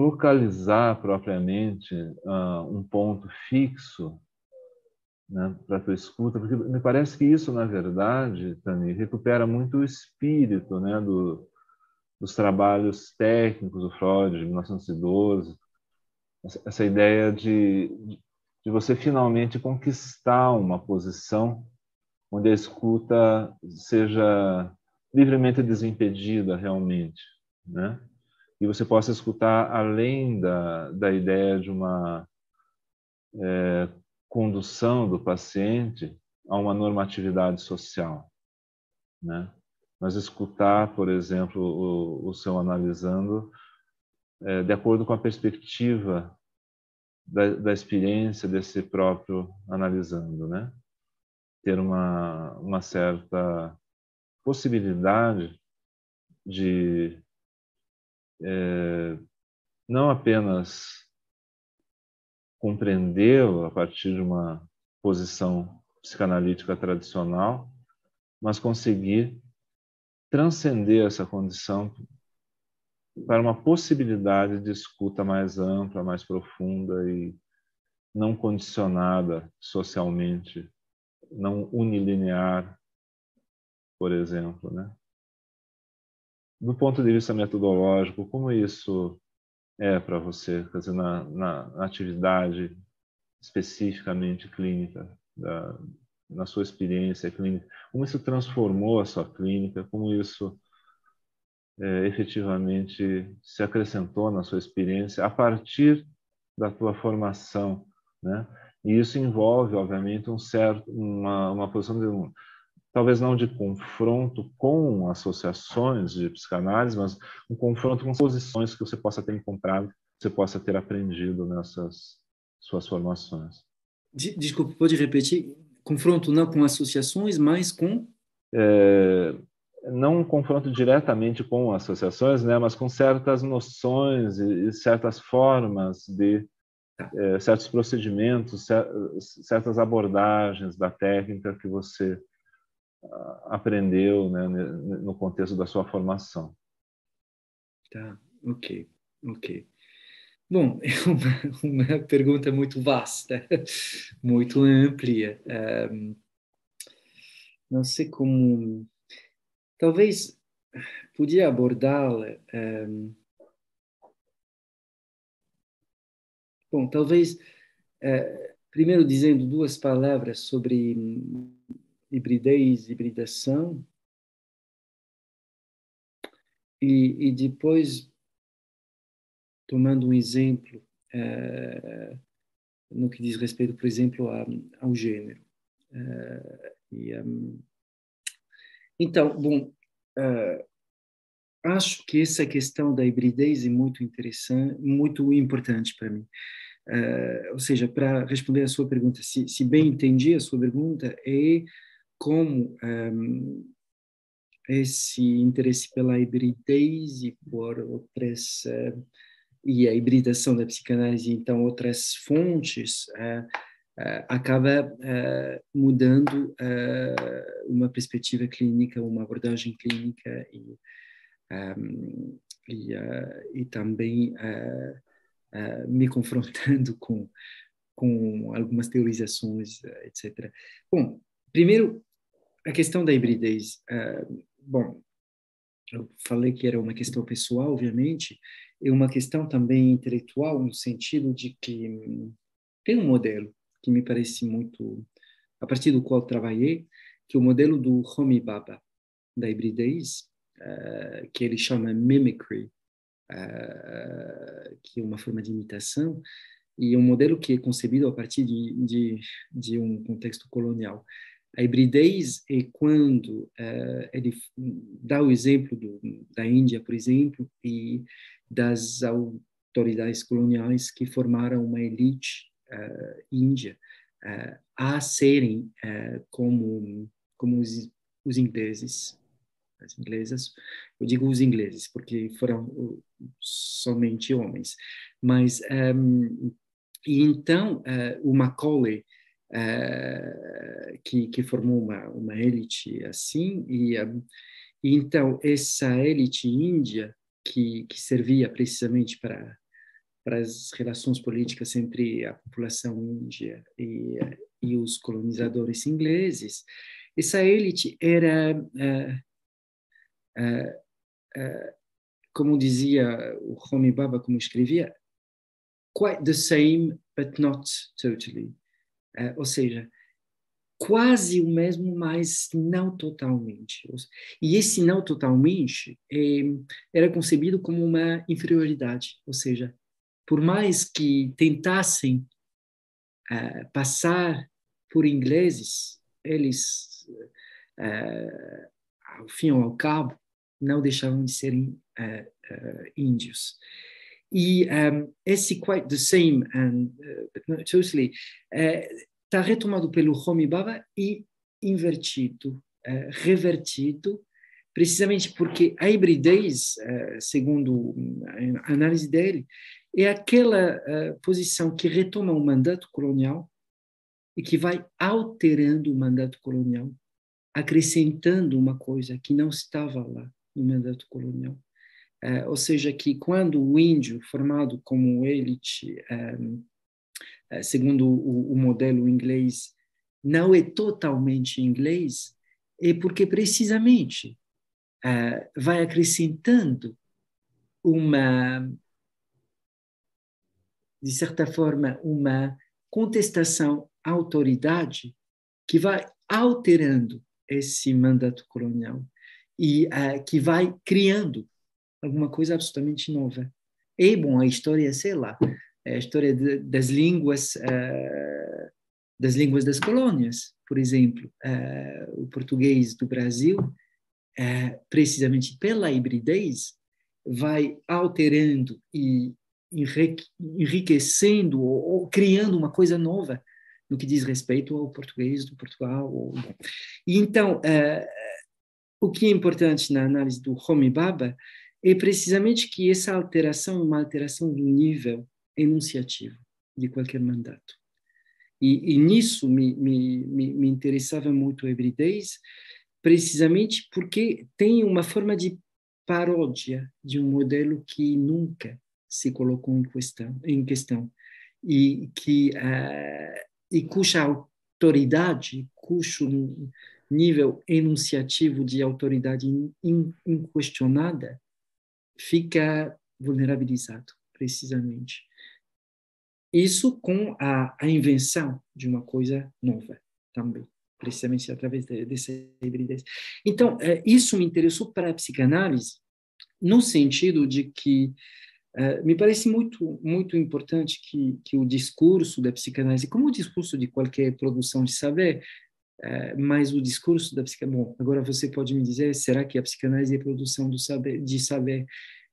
A: localizar propriamente um ponto fixo, né, para a tua escuta, porque me parece que isso, na verdade, Tami, recupera muito o espírito, né, dos trabalhos técnicos do Freud, de 1912, essa ideia de de você finalmente conquistar uma posição onde a escuta seja livremente desimpedida realmente, né? E você possa escutar além da ideia de uma condução do paciente a uma normatividade social, né? Mas escutar, por exemplo, o seu analisando de acordo com a perspectiva da experiência desse próprio analisando, né? Ter uma certa possibilidade de não apenas compreendê-lo a partir de uma posição psicanalítica tradicional, mas conseguir transcender essa condição para uma possibilidade de escuta mais ampla, mais profunda e não condicionada socialmente, não unilinear, por exemplo, né? Do ponto de vista metodológico, como isso é para você, quer dizer, na atividade especificamente clínica, na sua experiência clínica, como isso transformou a sua clínica, como isso efetivamente se acrescentou na sua experiência a partir da tua formação, né? E isso envolve, obviamente, uma posição de talvez não de confronto com associações de psicanálise, mas um confronto com posições que você possa ter encontrado, que você possa ter aprendido nessas suas formações.
C: Desculpa, pode repetir? Confronto não com associações, mas com...
A: Não um confronto diretamente com associações, né, mas com certas noções e certas formas de certos procedimentos, certas abordagens da técnica que você aprendeu, né, no contexto da sua formação.
C: Tá, ok. Bom, é uma pergunta muito vasta, muito ampla. Não sei como... Talvez podia abordá-la... bom, talvez... primeiro dizendo duas palavras sobre hibridez, hibridação, e depois tomando um exemplo no que diz respeito, por exemplo, ao gênero. Então, bom, acho que essa questão da hibridez é muito interessante, muito importante para mim. Ou seja, para responder a sua pergunta, se bem entendi a sua pergunta, é como esse interesse pela hibridez e por outras e a hibridação da psicanálise, então outras fontes, acaba mudando uma perspectiva clínica, uma abordagem clínica e também me confrontando com algumas teorizações, etc. Bom, primeiro, a questão da hibridez. Bom, eu falei que era uma questão pessoal, obviamente, e uma questão também intelectual, no sentido de que tem um modelo que me parece muito, a partir do qual trabalhei, que é o modelo do Homi Bhabha, da hibridez, que ele chama mimicry, que é uma forma de imitação, e um modelo que é concebido a partir de um contexto colonial. A hibridez é quando ele dá o exemplo da Índia, por exemplo, e das autoridades coloniais que formaram uma elite índia a serem como os ingleses, as inglesas. Eu digo os ingleses porque foram somente homens, mas e então o Macaulay que formou uma elite assim e então essa elite índia que servia precisamente para as relações políticas entre a população índia e os colonizadores ingleses, essa elite era como dizia o Homi Bhabha, como escrevia, quite the same, but not totally. Ou seja, quase o mesmo, mas não totalmente. E esse não totalmente era concebido como uma inferioridade, ou seja, por mais que tentassem passar por ingleses, eles, ao fim ou ao cabo, não deixavam de serem índios. E esse quite the same and but not totally está retomado pelo Homi Bhabha e invertido, revertido, precisamente porque a hibridez, segundo a análise dele, é aquela posição que retoma o mandato colonial e que vai alterando o mandato colonial, acrescentando uma coisa que não estava lá no mandato colonial. Ou seja, que quando o índio, formado como elite, segundo o modelo inglês, não é totalmente inglês, é porque precisamente vai acrescentando de certa forma, uma contestação à autoridade que vai alterando esse mandato colonial e que vai criando alguma coisa absolutamente nova. E, bom, a história, sei lá, a história das línguas das colônias, por exemplo, o português do Brasil, precisamente pela hibridez, vai alterando e enriquecendo ou criando uma coisa nova no que diz respeito ao português do Portugal. E então, o que é importante na análise do Homi Bhabha é precisamente que essa alteração é uma alteração do nível enunciativo de qualquer mandato. E nisso me interessava muito a hibridez, precisamente porque tem uma forma de paródia de um modelo que nunca se colocou em questão e cuja autoridade, cujo nível enunciativo de autoridade inquestionada fica vulnerabilizado, precisamente. Isso com a invenção de uma coisa nova também, precisamente através dessa hibridez. Então, isso me interessou para a psicanálise, no sentido de que me parece muito, muito importante que o discurso da psicanálise, como o discurso de qualquer produção de saber, mas o discurso da psicanálise... Bom, agora você pode me dizer, será que a psicanálise é produção de saber?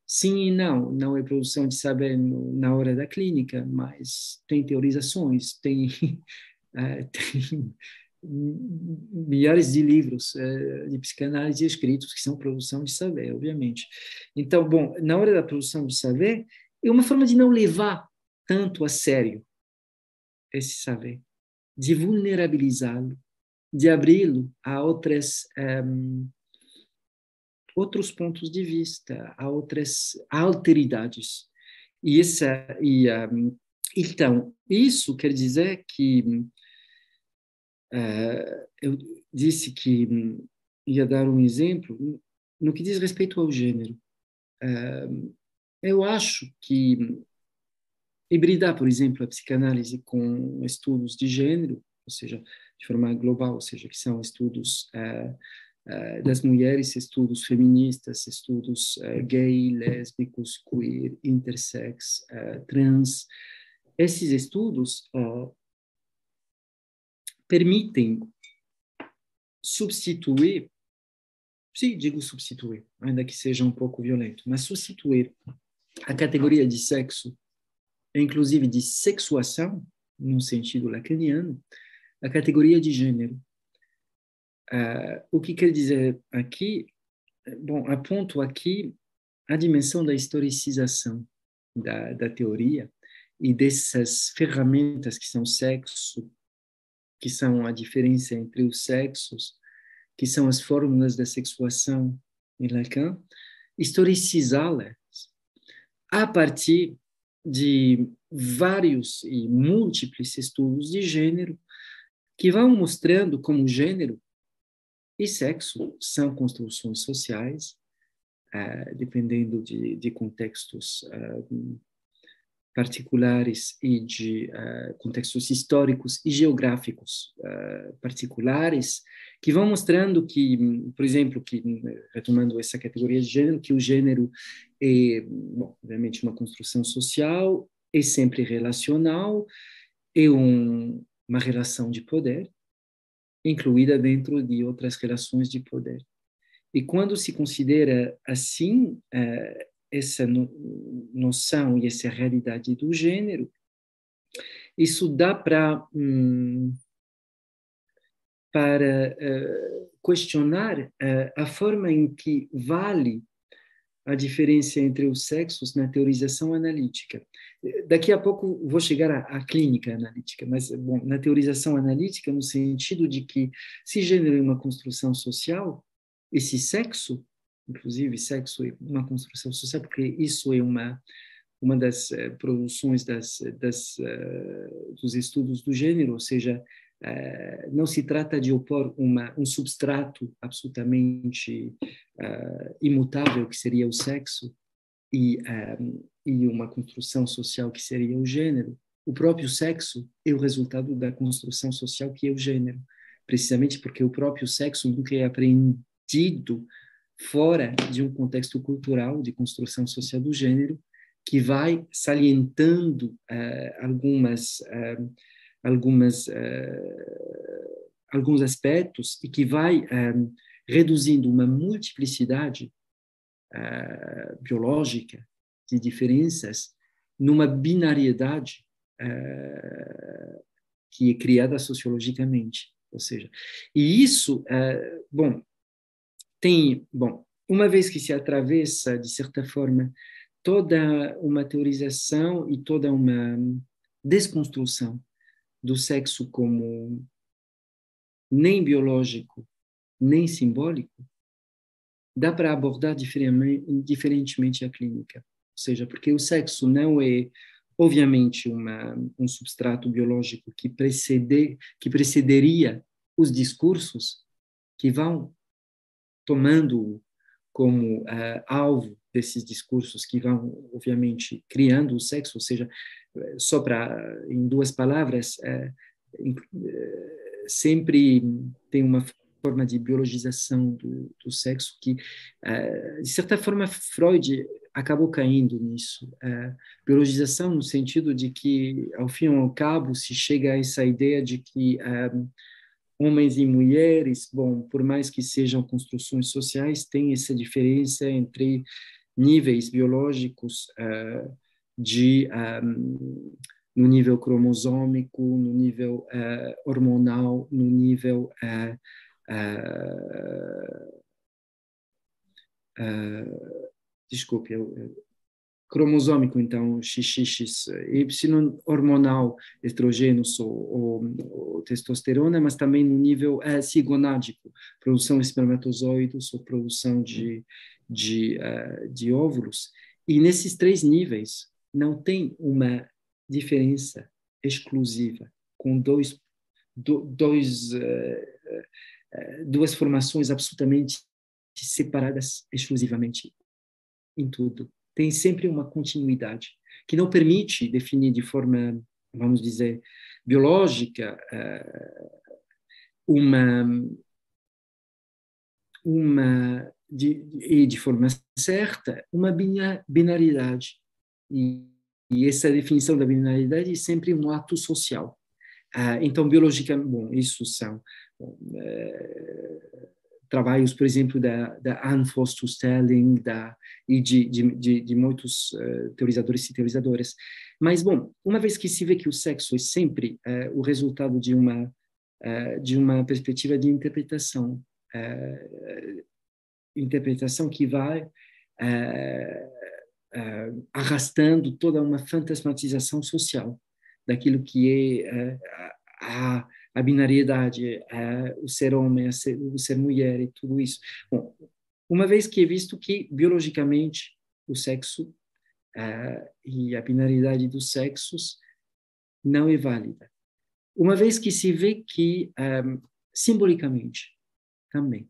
C: Sim e não. Não é produção de saber na hora da clínica, mas tem teorizações, tem milhares de livros de psicanálise escritos que são produção de saber, obviamente. Então, bom, na hora da produção de saber, é uma forma de não levar tanto a sério esse saber, de vulnerabilizá-lo, de abri-lo a outros pontos de vista, a outras alteridades. Então, isso quer dizer que eu disse que ia dar um exemplo no que diz respeito ao gênero. Eu acho que hibridar, por exemplo, a psicanálise com estudos de gênero, ou seja, de forma global, ou seja, que são estudos das mulheres, estudos feministas, estudos gay, lésbicos, queer, intersex, trans. Esses estudos permitem substituir, sim, digo substituir, ainda que seja um pouco violento, mas substituir a categoria de sexo, inclusive de sexuação, no sentido lacaniano, a categoria de gênero. O que quer dizer aqui? Bom, aponto aqui a dimensão da historicização da teoria e dessas ferramentas que são sexo, que são a diferença entre os sexos, que são as fórmulas da sexuação em Lacan, historicizá-las a partir de vários e múltiplos estudos de gênero que vão mostrando como gênero e sexo são construções sociais, dependendo de contextos particulares e de contextos históricos e geográficos particulares, que vão mostrando que, por exemplo, que, retomando essa categoria de gênero, que o gênero é, bom, obviamente, uma construção social, é sempre relacional, é uma relação de poder, incluída dentro de outras relações de poder. E quando se considera assim, essa noção e essa realidade do gênero, isso dá para questionar a forma em que vale a diferença entre os sexos na teorização analítica. Daqui a pouco vou chegar à clínica analítica, mas, bom, na teorização analítica, no sentido de que, se gênero é uma construção social, esse sexo, inclusive sexo é uma construção social, porque isso é uma das produções dos estudos do gênero, ou seja, não se trata de opor um substrato absolutamente imutável, que seria o sexo, e uma construção social, que seria o gênero. O próprio sexo é o resultado da construção social, que é o gênero, precisamente porque o próprio sexo nunca é apreendido fora de um contexto cultural de construção social do gênero, que vai salientando alguns aspectos e que vai reduzindo uma multiplicidade biológica de diferenças numa binariedade que é criada sociologicamente. Ou seja, e isso, uma vez que se atravessa, de certa forma, toda uma teorização e toda uma desconstrução do sexo como nem biológico, nem simbólico, dá para abordar diferentemente a clínica. Ou seja, porque o sexo não é, obviamente, um substrato biológico que precederia os discursos que vão tomando como alvo desses discursos, que vão, obviamente, criando o sexo, ou seja, só para, em duas palavras, sempre tem uma forma de biologização do sexo que, de certa forma, Freud acabou caindo nisso. Biologização no sentido de que, ao fim e ao cabo, se chega a essa ideia de que homens e mulheres, bom, por mais que sejam construções sociais, tem essa diferença entre níveis biológicos no nível cromosômico, no nível hormonal, no nível desculpe, cromosômico, então, XXY, hormonal, estrogênios ou testosterona, mas também no nível cigonádico, produção de espermatozoides ou produção de óvulos. E nesses três níveis não tem uma diferença exclusiva, com duas formações absolutamente separadas exclusivamente em tudo. Tem sempre uma continuidade, que não permite definir de forma, vamos dizer, biológica, de forma certa, uma binariedade. E essa definição da binariedade é sempre um ato social. Então, biologicamente, bom, isso são trabalhos, por exemplo, da Anne Foster Stelling e de muitos teorizadores e teorizadoras. Mas, bom, uma vez que se vê que o sexo é sempre o resultado de uma perspectiva de interpretação que vai arrastando toda uma fantasmatização social daquilo que é a binariedade, o ser homem, o ser mulher e tudo isso. Bom, uma vez que é visto que, biologicamente, o sexo e a binariedade dos sexos não é válida. Uma vez que se vê que, simbolicamente, também,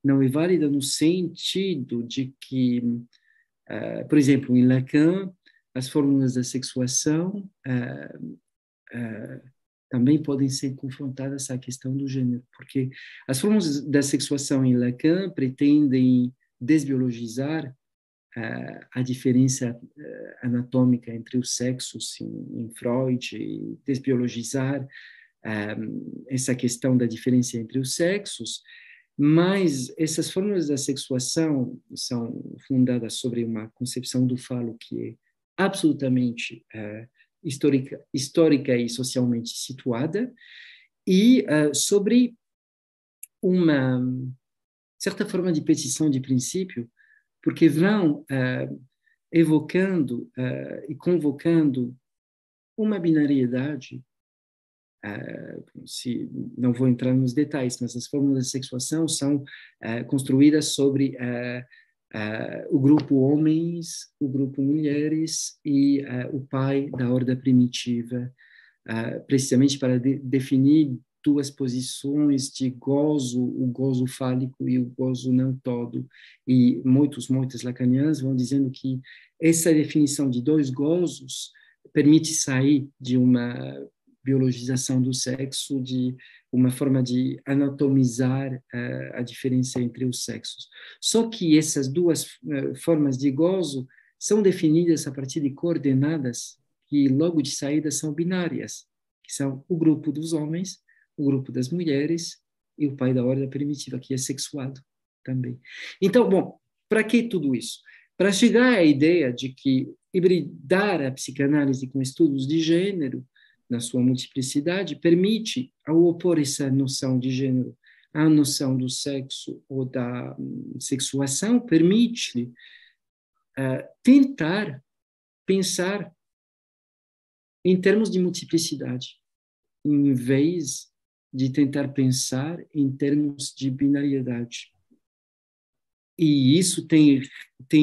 C: não é válida no sentido de que, por exemplo, em Lacan, as fórmulas da sexuação também podem ser confrontadas à questão do gênero, porque as fórmulas da sexuação em Lacan pretendem desbiologizar a diferença anatômica entre os sexos em Freud, e desbiologizar essa questão da diferença entre os sexos, mas essas fórmulas da sexuação são fundadas sobre uma concepção do falo que é absolutamente histórica e socialmente situada, e sobre uma certa forma de petição de princípio, porque vão evocando e convocando uma binariedade, se não vou entrar nos detalhes, mas as fórmulas de sexuação são construídas sobre o grupo homens, o grupo mulheres e o pai da ordem primitiva, precisamente para definir duas posições de gozo, o gozo fálico e o gozo não todo. E muitos lacanianos vão dizendo que essa definição de dois gozos permite sair de uma biologização do sexo, de uma forma de anatomizar a diferença entre os sexos. Só que essas duas formas de gozo são definidas a partir de coordenadas que logo de saída são binárias, que são o grupo dos homens, o grupo das mulheres e o pai da ordem primitiva, que é sexuado também. Então, bom, para que tudo isso? Para chegar à ideia de que hibridar a psicanálise com estudos de gênero, na sua multiplicidade, permite, ao opor essa noção de gênero à noção do sexo ou da sexuação, permite tentar pensar em termos de multiplicidade, em vez de tentar pensar em termos de binariedade. E isso tem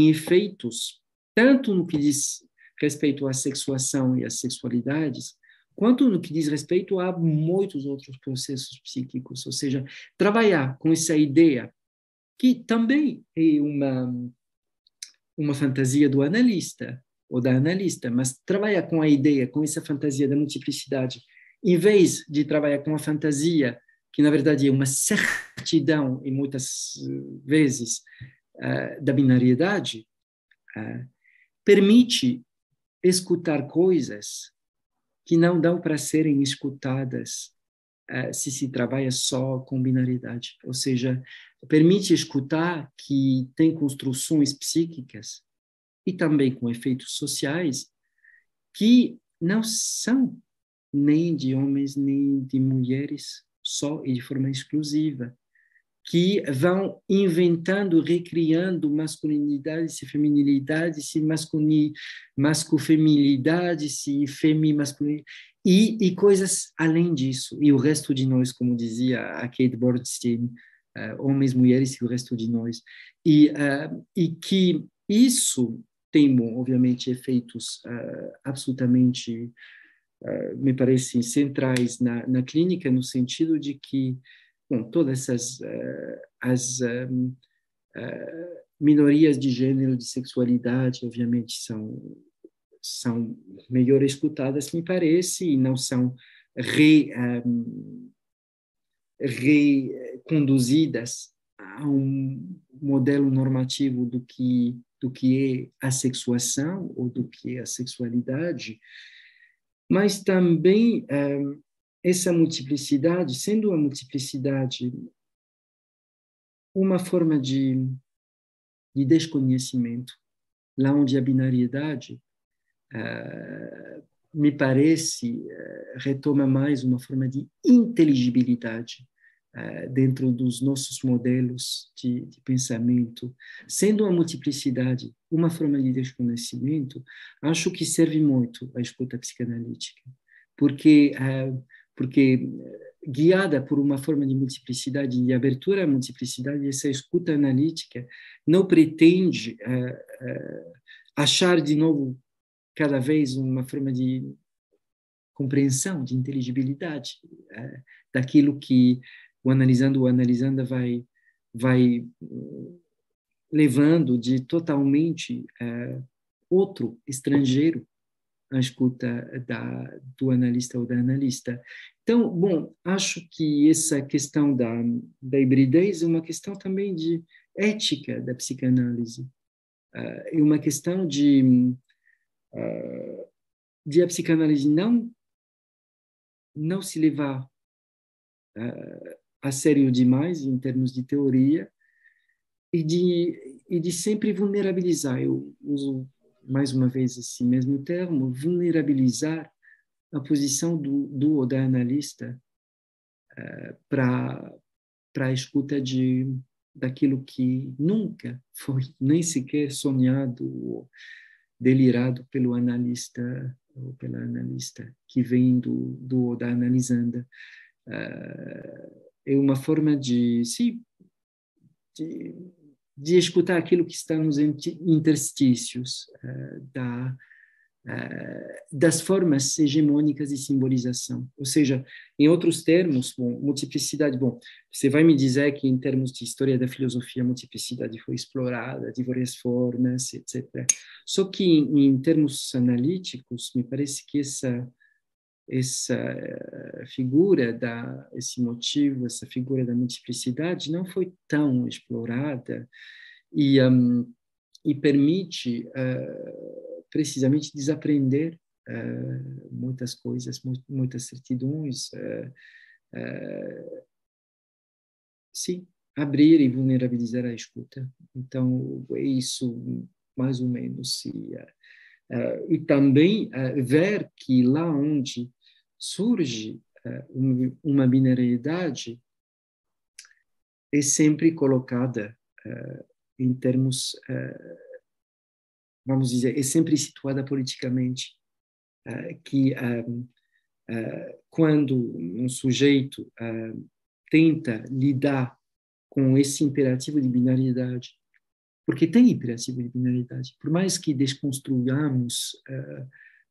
C: efeitos, tanto no que diz respeito à sexuação e às sexualidades, quanto no que diz respeito a muitos outros processos psíquicos. Ou seja, trabalhar com essa ideia, que também é uma fantasia do analista, ou da analista, mas trabalhar com a ideia, com essa fantasia da multiplicidade, em vez de trabalhar com a fantasia, que na verdade é uma certidão, e muitas vezes, da binariedade, permite escutar coisas que não dão para serem escutadas se se trabalha só com binariedade. Ou seja, permite escutar que tem construções psíquicas e também com efeitos sociais que não são nem de homens nem de mulheres só e de forma exclusiva, que vão inventando, recriando masculinidades e feminilidades, se masculfeminilidades, se femi-masculinidade, e coisas além disso. E o resto de nós, como dizia a Kate Bornstein, homens, mulheres e o resto de nós. E que isso tem, obviamente, efeitos absolutamente, me parecem, centrais na clínica, no sentido de que, bom, todas as minorias de gênero, de sexualidade, obviamente, são melhor escutadas, me parece, e não são reconduzidas a um modelo normativo do que é a sexuação ou do que é a sexualidade, mas também essa multiplicidade, sendo a multiplicidade uma forma de desconhecimento, lá onde a binariedade, me parece, retoma mais uma forma de inteligibilidade dentro dos nossos modelos de pensamento. Sendo a multiplicidade uma forma de desconhecimento, acho que serve muito a escuta psicanalítica, porque guiada por uma forma de multiplicidade e de abertura à multiplicidade, essa escuta analítica não pretende achar de novo cada vez uma forma de compreensão, de inteligibilidade daquilo que o analisanda vai levando de totalmente outro estrangeiro à escuta do analista ou da analista. Então, bom, acho que essa questão da hibridez é uma questão também de ética da psicanálise. É uma questão de a psicanálise não se levar a sério demais em termos de teoria e de sempre vulnerabilizar. Eu uso mais uma vez esse mesmo termo, vulnerabilizar a posição do ou da analista para a escuta daquilo que nunca foi nem sequer sonhado ou delirado pelo analista ou pela analista que vem do ou da analisanda. É uma forma sim, de escutar aquilo que está nos interstícios das formas hegemônicas de simbolização. Ou seja, em outros termos, multiplicidade, você vai me dizer que em termos de história da filosofia, a multiplicidade foi explorada de várias formas, etc. Só que em termos analíticos, me parece que essa figura esse motivo, essa figura da multiplicidade não foi tão explorada e permite precisamente desaprender muitas coisas, muitas certidões, sim, abrir e vulnerabilizar a escuta. Então, é isso, mais ou menos. E também ver que lá onde surge uma binariedade é sempre colocada em termos, vamos dizer, é sempre situada politicamente, que quando um sujeito tenta lidar com esse imperativo de binariedade, porque tem imperativo de binariedade, por mais que desconstruamos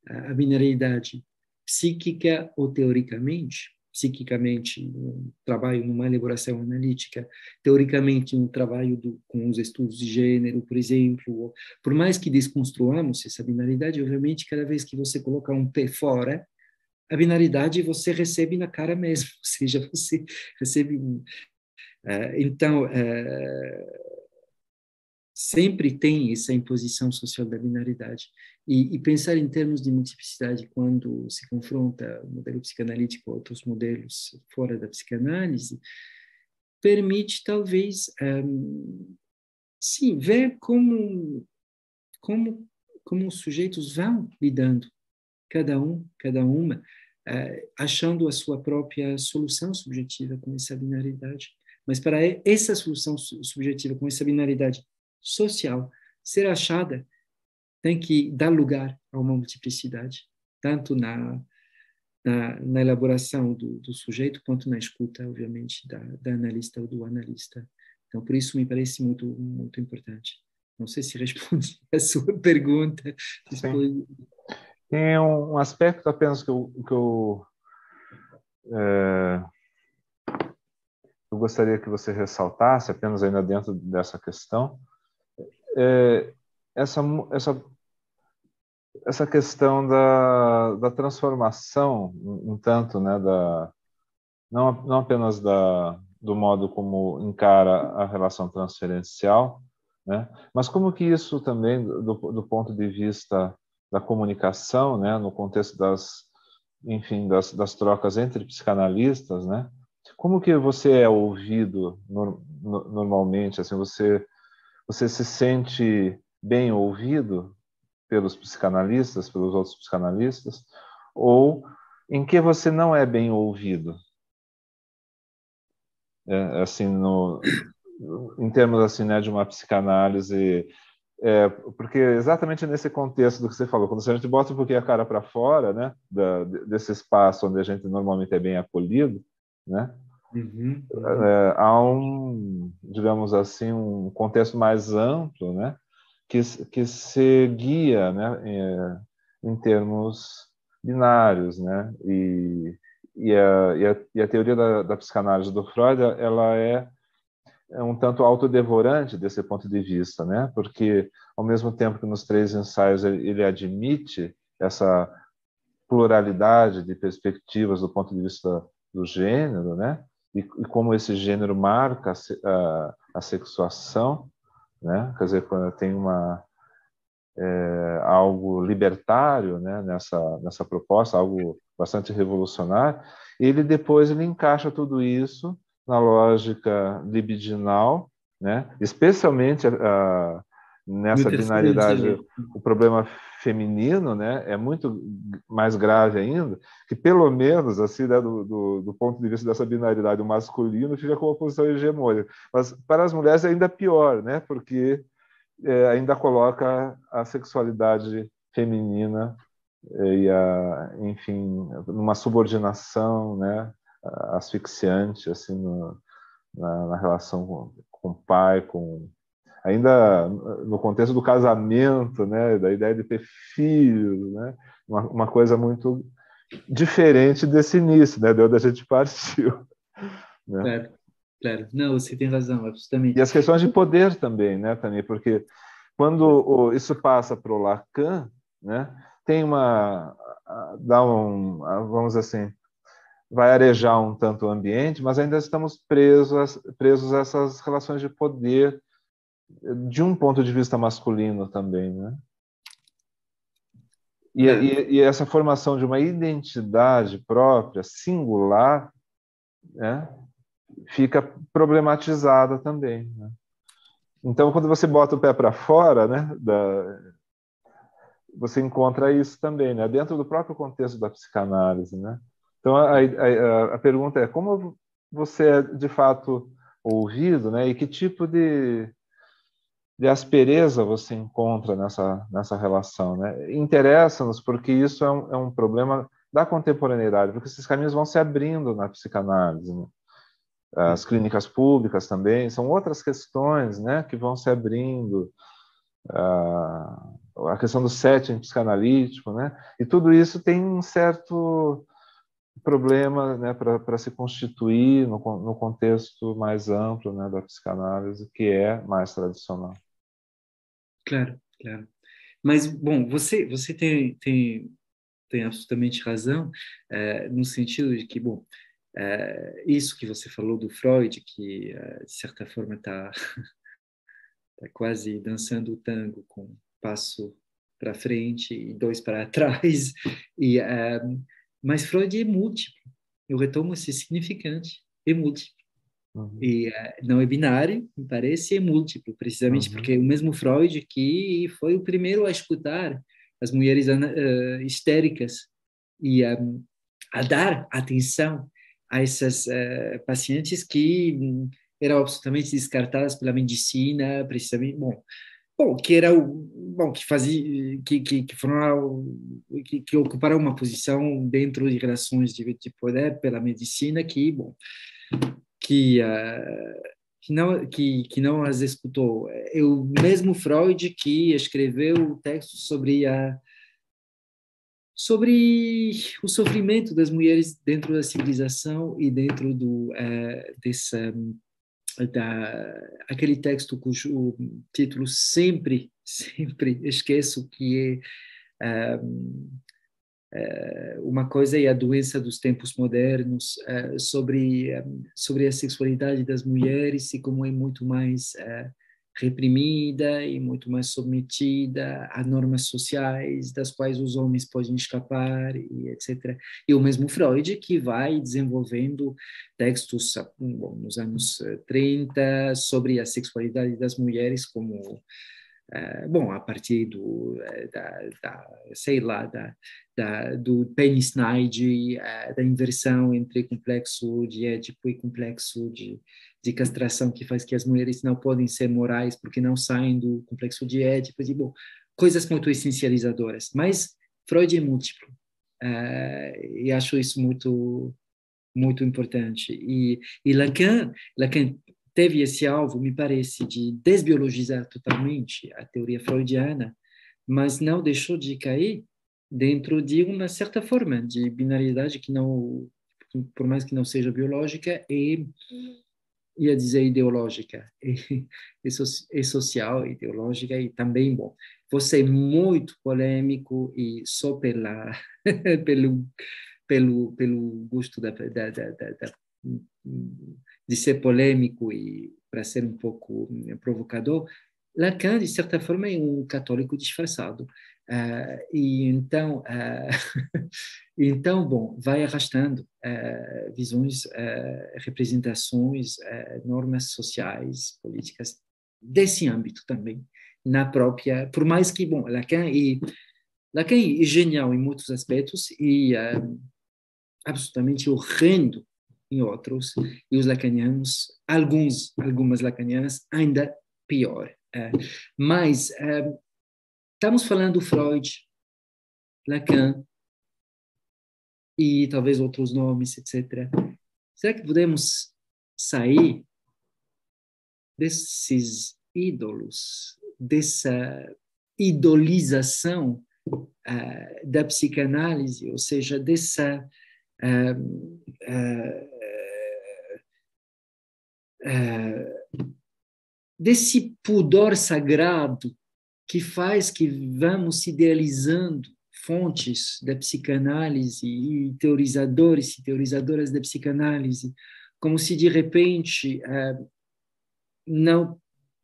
C: a binariedade psíquica ou teoricamente, psiquicamente, um trabalho numa elaboração analítica, teoricamente, um trabalho com os estudos de gênero, por exemplo, por mais que desconstruamos essa binaridade, obviamente, cada vez que você coloca um pé fora, a binaridade você recebe na cara mesmo, ou seja, você recebe. Então, sempre tem essa imposição social da binaridade. E pensar em termos de multiplicidade quando se confronta o modelo psicanalítico a outros modelos fora da psicanálise, permite, talvez, sim, ver como os sujeitos vão lidando, cada uma, achando a sua própria solução subjetiva com essa binaridade. Mas para essa solução subjetiva com essa binaridade social ser achada, tem que dar lugar a uma multiplicidade, tanto na elaboração do sujeito, quanto na escuta, obviamente, da analista ou do analista. Então, por isso, me parece muito, muito importante. Não sei se respondi a sua pergunta.
A: Sim. Tem um aspecto apenas que eu gostaria que você ressaltasse, apenas ainda dentro dessa questão, essa questão da transformação, um tanto, né, não apenas do modo como encara a relação transferencial, né, mas como que isso também, do ponto de vista da comunicação, né, no contexto das trocas entre psicanalistas, né, como que você é ouvido normalmente, assim, você se sente bem ouvido pelos psicanalistas, pelos outros psicanalistas, ou em que você não é bem ouvido? Assim, em termos assim, né, de uma psicanálise, porque exatamente nesse contexto do que você falou, quando a gente bota um pouquinho a cara para fora, né, desse espaço onde a gente normalmente é bem acolhido, né, há digamos assim, um contexto mais amplo, né, que se guia, né, em termos binários, né, e a teoria da psicanálise do Freud, ela é é um tanto autodevorante desse ponto de vista, né? Porque, ao mesmo tempo que nos 3 ensaios ele admite essa pluralidade de perspectivas do ponto de vista do gênero, né? E como esse gênero marca a sexuação, né? Quer dizer, quando tem algo libertário, né? Nessa proposta, algo bastante revolucionário, ele encaixa tudo isso na lógica libidinal, né? Especialmente nessa
C: Muito interessante.
A: binaridade, o problema feminino, né, é muito mais grave ainda, que pelo menos, assim, né, do ponto de vista dessa binaridade, o masculino fica com uma posição hegemônica. Mas para as mulheres é ainda pior, né, porque ainda coloca a sexualidade feminina enfim, numa subordinação, né, asfixiante, assim, na relação com o pai, ainda no contexto do casamento, né, da ideia de ter filhos, né, uma coisa muito diferente desse início, né, de onde a gente partiu, né.
C: Claro, claro. Não, você tem razão,
A: E
C: absolutamente.
A: as questões de poder também, né, Tani, porque quando isso passa para o Lacan, né, tem vamos dizer assim, vai arejar um tanto o ambiente, mas ainda estamos presos a essas relações de poder de um ponto de vista masculino também, né?
C: Claro,
A: E essa formação de uma identidade própria, singular, né, fica problematizada também, né? Então, quando você bota o pé para fora, né, você encontra isso também, né, dentro do próprio contexto da psicanálise, né? Então, a pergunta é como você é, de fato, ouvido, né, e que tipo de aspereza você encontra nessa relação, né? Interessa-nos porque isso é um problema da contemporaneidade, porque esses caminhos vão se abrindo na psicanálise, né? As clínicas públicas também, são outras questões, né, que vão se abrindo, a questão do setting psicanalítico, né? E tudo isso tem um certo problema, né, para se constituir no contexto mais amplo, né, da psicanálise, que é mais tradicional.
C: claro, claro. Mas, bom, você tem absolutamente razão, no sentido de que, bom, isso que você falou do Freud, que, de certa forma, está tá quase dançando o tango com um passo para frente e 2 para trás, e, mas Freud é múltiplo. Eu retomo esse significante, é múltiplo.
A: Uhum.
C: E não é binário, me parece, é múltiplo, precisamente
A: Uhum.
C: porque o mesmo Freud que foi o primeiro a escutar as mulheres histéricas e a dar atenção a essas pacientes que eram absolutamente descartadas pela medicina, precisamente, bom, que era bom, que fazia, que foram, que ocuparam uma posição dentro de relações de poder pela medicina que, bom, que que não as escutou. É o mesmo Freud que escreveu textos sobre o sofrimento das mulheres dentro da civilização e dentro aquele texto cujo título sempre esqueço, que é uma coisa é a doença dos tempos modernos, sobre a sexualidade das mulheres e como é muito mais reprimida e muito mais submetida a normas sociais das quais os homens podem escapar, e etc. E o mesmo Freud que vai desenvolvendo textos, bom, nos anos 30 sobre a sexualidade das mulheres como bom, a partir sei lá, do Penis Neide, da inversão entre complexo de Édipo e complexo de castração, que faz que as mulheres não podem ser morais porque não saem do complexo de Édipo, e, bom, coisas muito essencializadoras. Mas Freud é múltiplo, e acho isso muito importante. E Lacan teve esse alvo, me parece, de desbiologizar totalmente a teoria freudiana, mas não deixou de cair dentro de uma certa forma de binariedade que não, por mais que não seja biológica, ia dizer ideológica e social, ideológica e também, bom, você é muito polêmico e só pelo gosto de ser polêmico e para ser um pouco provocador, Lacan, de certa forma, é um católico disfarçado. E então, então, bom, vai arrastando visões, representações, normas sociais, políticas desse âmbito também, na própria, por mais que, bom, Lacan é genial em muitos aspectos e absolutamente horrendo em outros, e os lacanianos, algumas lacanianas, ainda pior. Mas estamos falando Freud, Lacan e talvez outros nomes, etc. Será que podemos sair desses ídolos, dessa idolização da psicanálise, ou seja, dessa desse pudor sagrado que faz que vamos idealizando fontes da psicanálise e teorizadores e teorizadoras da psicanálise, como se de repente não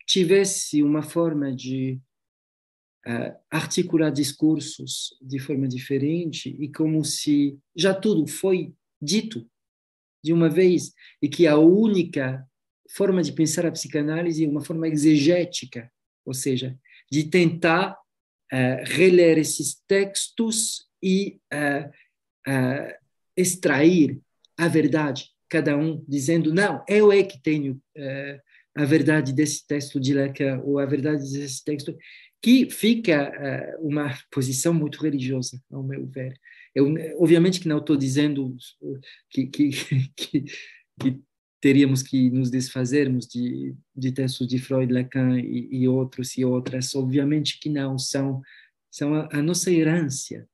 C: tivesse uma forma de articular discursos de forma diferente e como se já tudo foi dito de uma vez e que a única forma de pensar a psicanálise é uma forma exegética, ou seja, de tentar reler esses textos e extrair a verdade, cada um dizendo, não, eu é que tenho a verdade desse texto de Lacan, ou a verdade desse texto, que fica uma posição muito religiosa, ao meu ver. Eu, obviamente que não estou dizendo que teríamos que nos desfazermos de textos de Freud, Lacan e outros e outras. Obviamente que não, são a nossa herança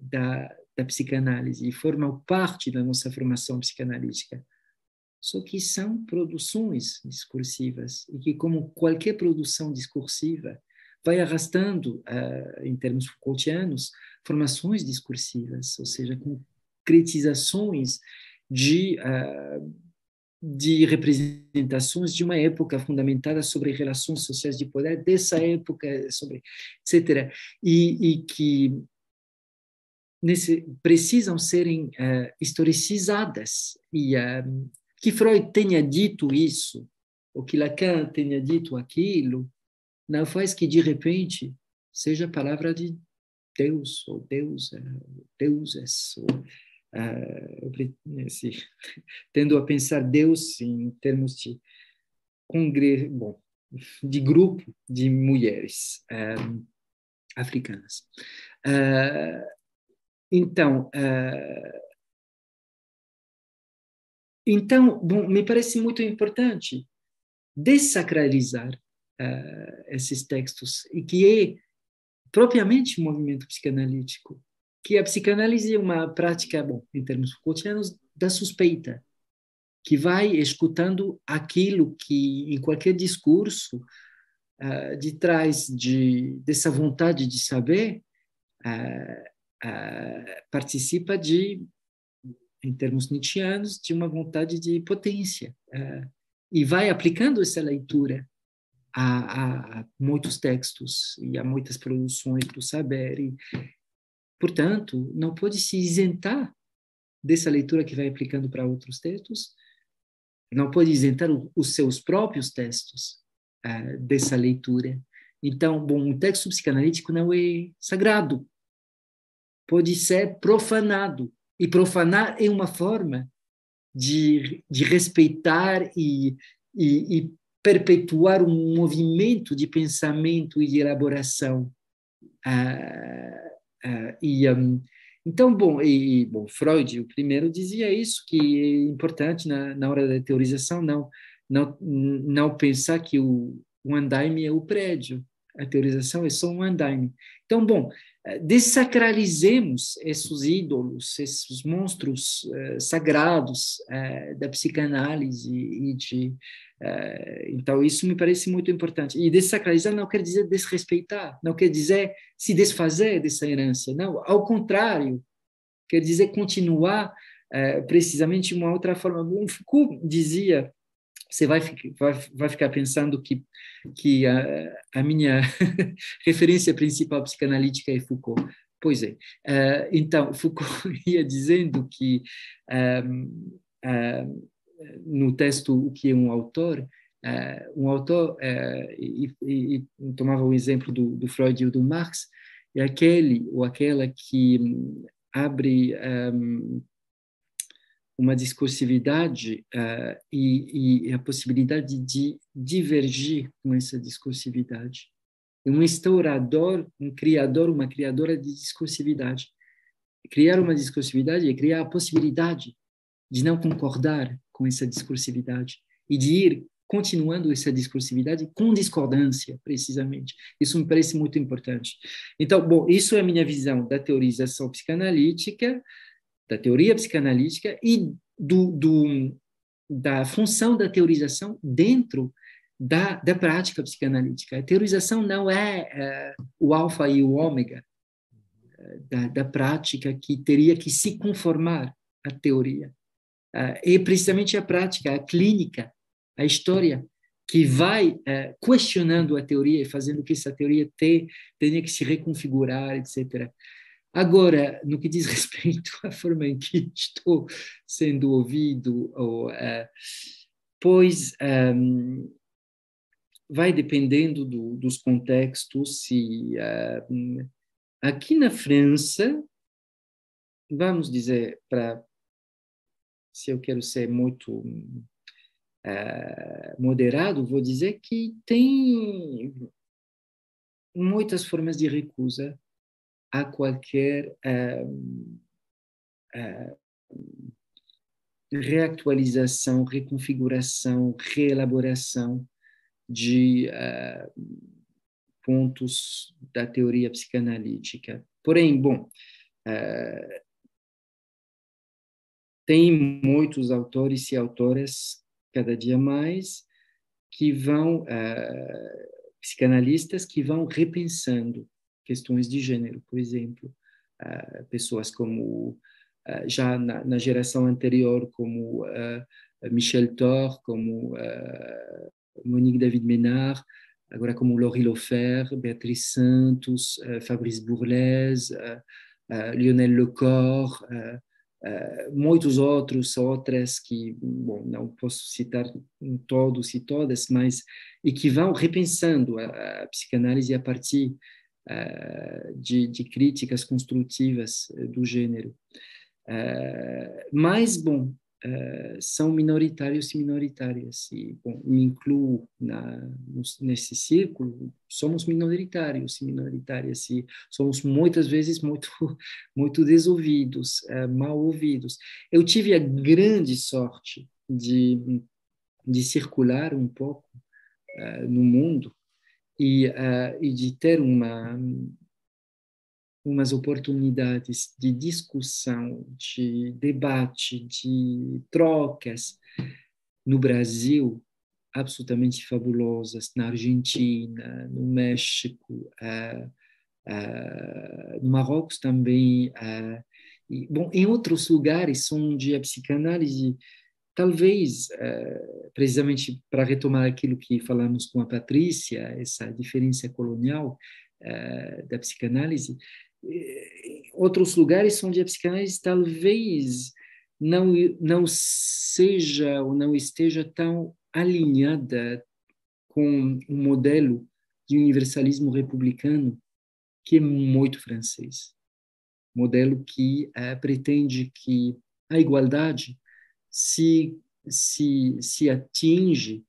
C: da psicanálise e formam parte da nossa formação psicanalítica. Só que são produções discursivas e que, como qualquer produção discursiva, vai arrastando, em termos Foucaultianos, formações discursivas, ou seja, concretizações de representações de uma época fundamentada sobre relações sociais de poder, dessa época, sobre etc. E que precisam serem historicizadas. E que Freud tenha dito isso, ou que Lacan tenha dito aquilo, não faz que, de repente, seja a palavra de Deus, ou deusa, deuses, ou tendo a pensar Deus em termos de de grupo de mulheres africanas. Então, bom, me parece muito importante dessacralizar esses textos, e que é propriamente um movimento psicanalítico, que a psicanálise é uma prática, bom, em termos Foucaultianos, da suspeita, que vai escutando aquilo que, em qualquer discurso, de trás dessa vontade de saber, participa em termos nietzschianos, de uma vontade de potência, e vai aplicando essa leitura a muitos textos e a muitas produções do saber. E, portanto, não pode se isentar dessa leitura que vai aplicando para outros textos, não pode isentar os seus próprios textos dessa leitura. Então, bom, um texto psicanalítico não é sagrado, pode ser profanado, e profanar é uma forma de respeitar e perpetuar um movimento de pensamento e de elaboração. Então, bom, Freud, o primeiro, dizia isso, que é importante na hora da teorização não pensar que o andaime é o prédio, A teorização é só um andaime. Então, bom, dessacralizemos esses ídolos, esses monstros sagrados da psicanálise então, isso me parece muito importante. E dessacralizar não quer dizer desrespeitar, não quer dizer se desfazer dessa herança, não, ao contrário, quer dizer continuar precisamente uma outra forma. O Foucault dizia, você vai ficar pensando que a minha referência principal psicanalítica é Foucault. Pois é. Então, Foucault ia dizendo que no texto O que é um autor, e tomava o exemplo do Freud e do Marx, é aquele ou aquela que abre uma discursividade e a possibilidade de divergir com essa discursividade. É um instaurador, um criador, uma criadora de discursividade. Criar uma discursividade é criar a possibilidade de não concordar com essa discursividade e de ir continuando essa discursividade com discordância, precisamente. Isso me parece muito importante. Então, bom, isso é a minha visão da teorização psicanalítica, da teoria psicanalítica e da função da teorização dentro da prática psicanalítica. A teorização não é o alfa e o ômega da prática que teria que se conformar à teoria. É precisamente a prática, a clínica, a história, que vai questionando a teoria e fazendo que essa teoria tenha que se reconfigurar, etc. Agora, no que diz respeito à forma em que estou sendo ouvido, pois vai dependendo dos contextos. Aqui na França, vamos dizer, se eu quero ser muito moderado, vou dizer que tem muitas formas de recusa a qualquer reatualização, reconfiguração, reelaboração de pontos da teoria psicanalítica. Porém, bom, tem muitos autores e autoras, cada dia mais, que vão, psicanalistas que vão repensando questões de gênero, por exemplo. Pessoas como, já na geração anterior, como Michel Thor, como Monique David Ménard, agora como Laurie Lofer, Beatriz Santos, Fabrice Bourlez, Lionel Lecor, muitos outras que, bom, não posso citar todos e todas, mas e que vão repensando a psicanálise a partir de críticas construtivas do gênero. Mas, bom, são minoritários e minoritárias, e bom, me incluo nesse círculo. Somos minoritários e minoritárias, e somos muitas vezes muito desouvidos, mal ouvidos. Eu tive a grande sorte de circular um pouco no mundo e de ter umas oportunidades de discussão, de debate, de trocas no Brasil absolutamente fabulosas, na Argentina, no México, no Marrocos também, e, bom, em outros lugares onde a psicanálise, talvez, precisamente para retomar aquilo que falamos com a Patrícia, essa diferença colonial da psicanálise, outros lugares onde a psicanálise talvez não seja ou não esteja tão alinhada com um modelo de universalismo republicano que é muito francês. Modelo que pretende que a igualdade se atinge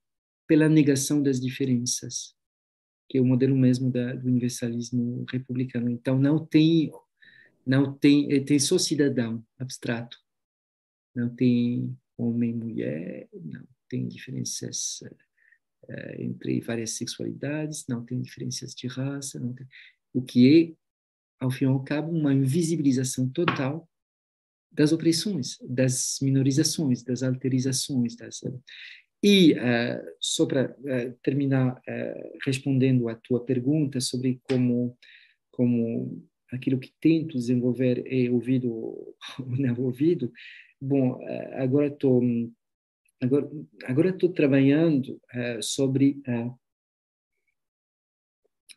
C: pela negação das diferenças, que é o modelo mesmo do universalismo republicano. Então, tem só cidadão abstrato, não tem homem e mulher, não tem diferenças entre várias sexualidades, não tem diferenças de raça, não tem, o que é, ao fim e ao cabo, uma invisibilização total das opressões, das minorizações, das alterizações. E, só para terminar respondendo à tua pergunta sobre como aquilo que tento desenvolver é ouvido ou não ouvido, bom, agora estou trabalhando sobre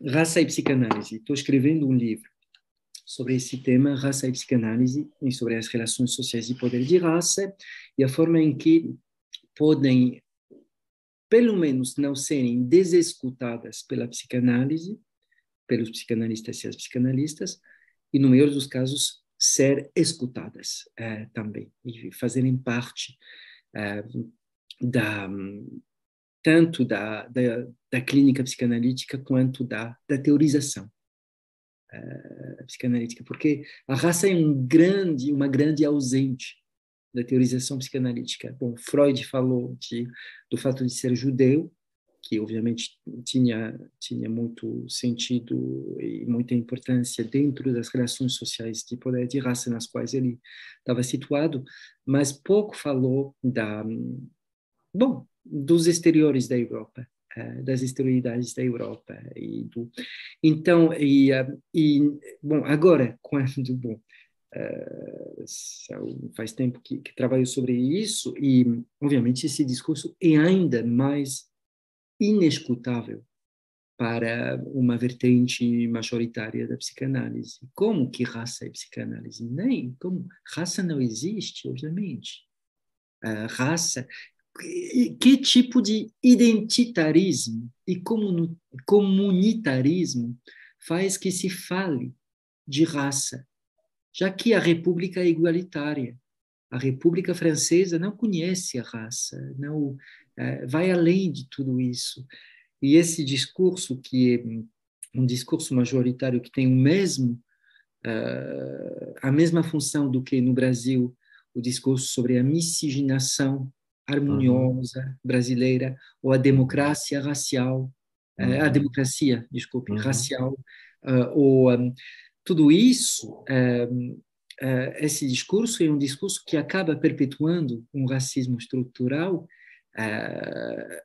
C: raça e psicanálise. Estou escrevendo um livro sobre esse tema, raça e psicanálise, e sobre as relações sociais de poder de raça, e a forma em que podem, pelo menos, não serem desescutadas pela psicanálise, pelos psicanalistas e as psicanalistas, e, no melhor dos casos, ser escutadas também, e fazerem parte tanto da clínica psicanalítica quanto da teorização psicanalítica, porque a raça é uma grande ausente da teorização psicanalítica. Bom, Freud falou do fato de ser judeu, que obviamente tinha muito sentido e muita importância dentro das relações sociais de poder de raça nas quais ele estava situado, mas pouco falou dos exteriores da Europa, das exterioridades da Europa. Bom, agora, faz tempo que trabalho sobre isso, e, obviamente, esse discurso é ainda mais inescutável para uma vertente majoritária da psicanálise. Como que raça é psicanálise? Nem, como raça não existe, obviamente. Raça, que tipo de identitarismo e comunitarismo faz que se fale de raça, já que a República é igualitária? A República Francesa não conhece a raça, não vai além de tudo isso. E esse discurso, que é um discurso majoritário que tem a mesma função do que no Brasil o discurso sobre a miscigenação harmoniosa brasileira, ou a democracia racial, racial, tudo isso, esse discurso é um discurso que acaba perpetuando um racismo estrutural,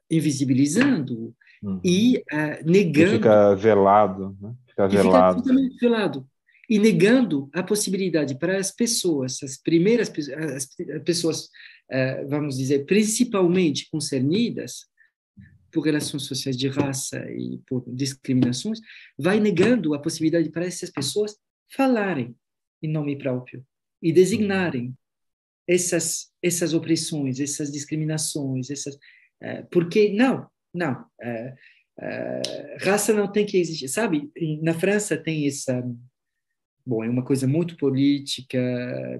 C: invisibilizando e negando...
A: E fica velado, né? Fica
C: velado. E negando a possibilidade para as pessoas, as pessoas, vamos dizer, principalmente concernidas por relações sociais de raça e por discriminações, vai negando a possibilidade para essas pessoas falarem em nome próprio e designarem essas opressões, essas discriminações, porque raça não tem que existir, sabe? Na França tem essa... Bom, é uma coisa muito política,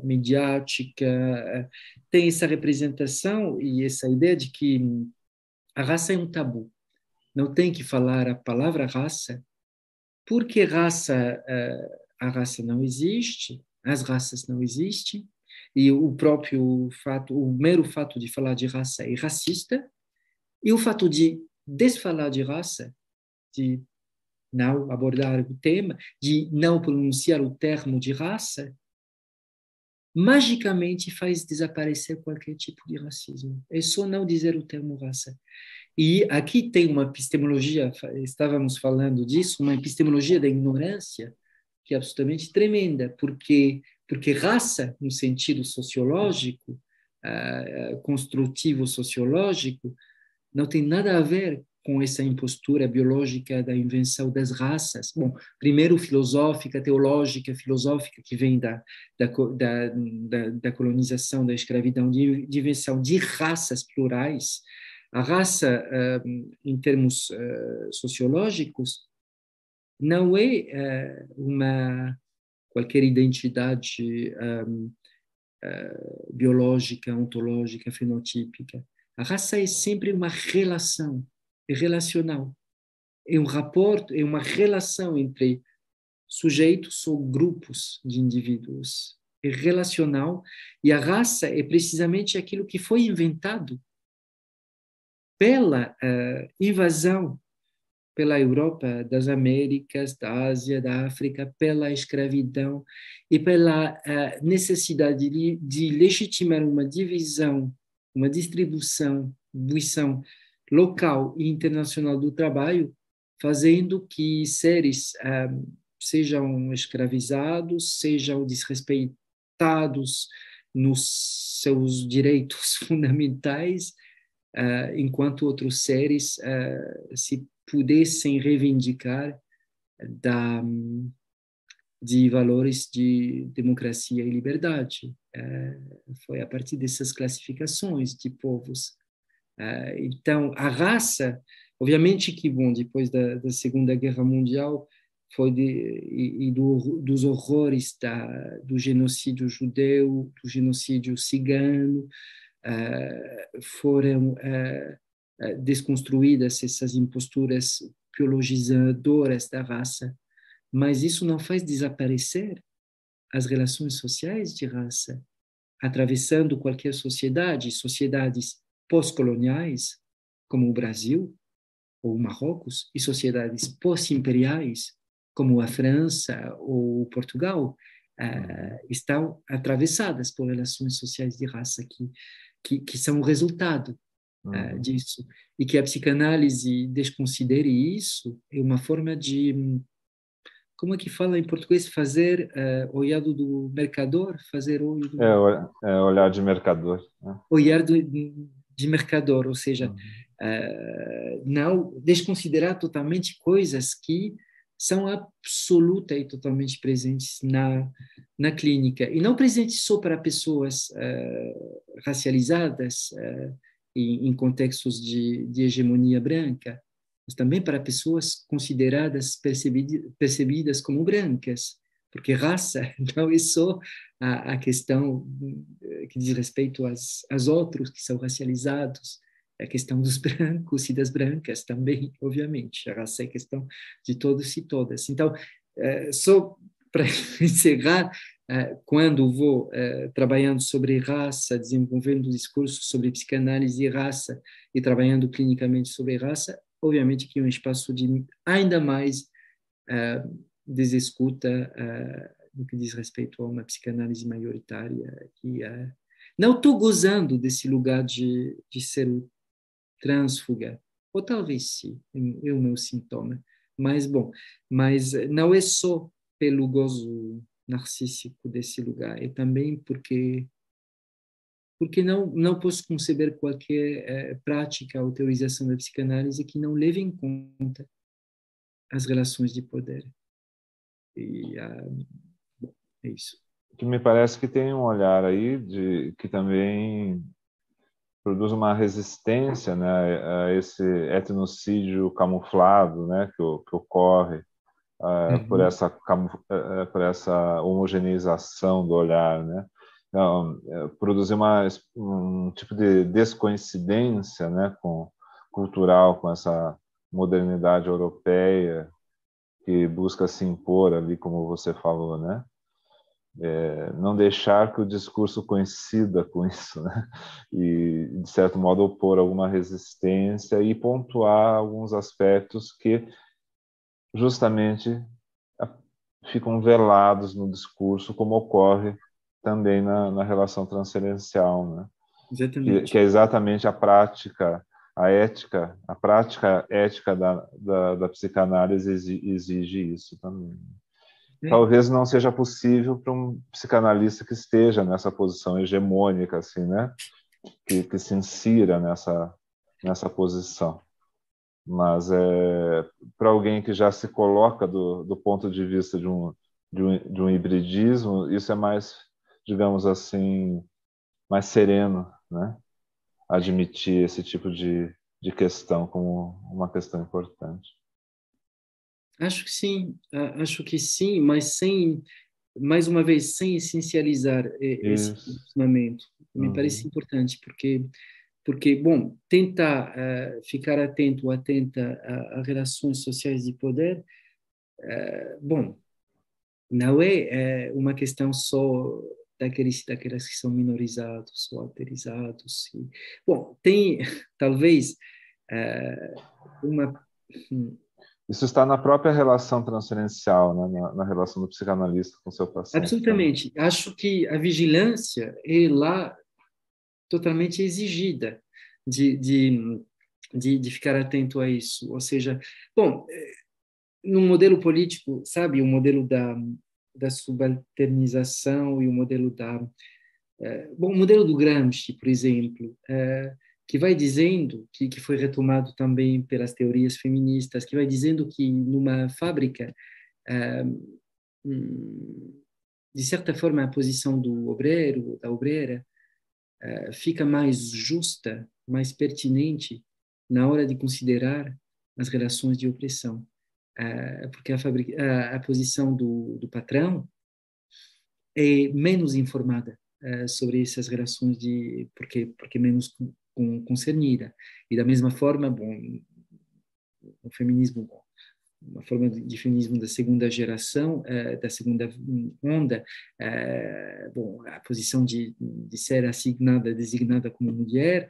C: midiática, tem essa representação e essa ideia de que a raça é um tabu. Não tem que falar a palavra raça, porque a raça não existe, as raças não existem, e o mero fato de falar de raça é racista, e o fato de desfalar de raça, de não abordar o tema, de não pronunciar o termo de raça, magicamente faz desaparecer qualquer tipo de racismo. É só não dizer o termo raça. E aqui tem uma epistemologia, estávamos falando disso, uma epistemologia da ignorância, que é absolutamente tremenda, porque raça, no sentido sociológico, construtivo sociológico, não tem nada a ver com essa impostura biológica da invenção das raças. Bom, primeiro filosófica, teológica, filosófica, que vem da colonização, da escravidão, de invenção de raças plurais. A raça, em termos sociológicos, não é qualquer identidade biológica, ontológica, fenotípica. A raça é sempre uma relação, é relacional. É um rapport, é uma relação entre sujeitos ou grupos de indivíduos. É relacional, e a raça é precisamente aquilo que foi inventado pela invasão pela Europa, das Américas, da Ásia, da África, pela escravidão e pela necessidade de legitimar uma divisão, uma distribuição local e internacional do trabalho, fazendo que seres sejam escravizados, sejam desrespeitados nos seus direitos fundamentais, enquanto outros seres se pudessem reivindicar de valores de democracia e liberdade. Foi a partir dessas classificações de povos. Então, a raça, obviamente que, bom, depois da Segunda Guerra Mundial, foi dos horrores do genocídio judeu, do genocídio cigano, foram desconstruídas essas imposturas biologizadoras da raça, mas isso não faz desaparecer as relações sociais de raça, atravessando qualquer sociedade, sociedades pós-coloniais, como o Brasil ou o Marrocos, e sociedades pós-imperiais, como a França ou Portugal, estão atravessadas por relações sociais de raça que são o resultado disso. E que a psicanálise desconsidere isso é uma forma de, como é que fala em português, fazer olhado do mercador, fazer olho do...
A: olhar de mercador. Né?
C: Olhar de mercador, ou seja, não desconsiderar totalmente coisas que são absoluta e totalmente presentes na clínica. E não presentes só para pessoas racializadas, em contextos de hegemonia branca, mas também para pessoas consideradas, percebidas como brancas, porque raça não é só a questão que diz respeito aos outros que são racializados, é a questão dos brancos e das brancas também, obviamente. A raça é questão de todos e todas. Então, só para encerrar, quando vou trabalhando sobre raça, desenvolvendo discursos sobre psicanálise e raça e trabalhando clinicamente sobre raça, obviamente que é um espaço de ainda mais desescuta no que diz respeito a uma psicanálise maioritária. E, não estou gozando desse lugar de ser o trânsfuga, ou talvez sim, é o meu sintoma. Mas, bom, mas não é só pelo gozo narcísico desse lugar, é também porque não posso conceber qualquer prática ou teorização da psicanálise que não leve em conta as relações de poder. E bom, é isso.
A: Que me parece que tem um olhar aí que também produz uma resistência, né, a esse etnocídio camuflado, né, que ocorre por essa homogeneização do olhar, né? Então, produzir um tipo de descoincidência, né, cultural com essa modernidade europeia que busca se impor ali, como você falou, né? Não deixar que o discurso coincida com isso, né? E, de certo modo, opor alguma resistência e pontuar alguns aspectos que justamente ficam velados no discurso, como ocorre também na relação transferencial, né?
C: Exatamente.
A: Que é exatamente a prática ética da psicanálise exige isso também. Talvez não seja possível para um psicanalista que esteja nessa posição hegemônica, assim, né? Que se insira nessa posição. Mas para alguém que já se coloca do ponto de vista de um hibridismo, isso é mais, digamos assim, mais sereno, né? Admitir esse tipo de questão como uma questão importante.
C: Acho que sim, mas mais uma vez, sem essencializar esse posicionamento. Me parece importante, porque bom, tentar ficar atenta a relações sociais de poder, bom, não é uma questão só daquelas que são minorizados ou alterizados. Bom, tem, talvez, uma...
A: Isso está na própria relação transferencial, né? Na relação do psicanalista com o seu paciente.
C: Absolutamente. Também. Acho que a vigilância é lá totalmente exigida de ficar atento a isso. Ou seja, bom, no modelo político, sabe, o modelo da subalternização e o modelo o modelo do Gramsci, por exemplo, que vai dizendo, que foi retomado também pelas teorias feministas, que vai dizendo que numa fábrica, de certa forma, a posição do obreiro, da obreira, fica mais justa, mais pertinente na hora de considerar as relações de opressão. Porque a posição do patrão é menos informada sobre essas relações porque menos concernida. E da mesma forma, bom, o feminismo, uma forma de feminismo da segunda geração, da segunda onda, bom, a posição de ser designada como mulher,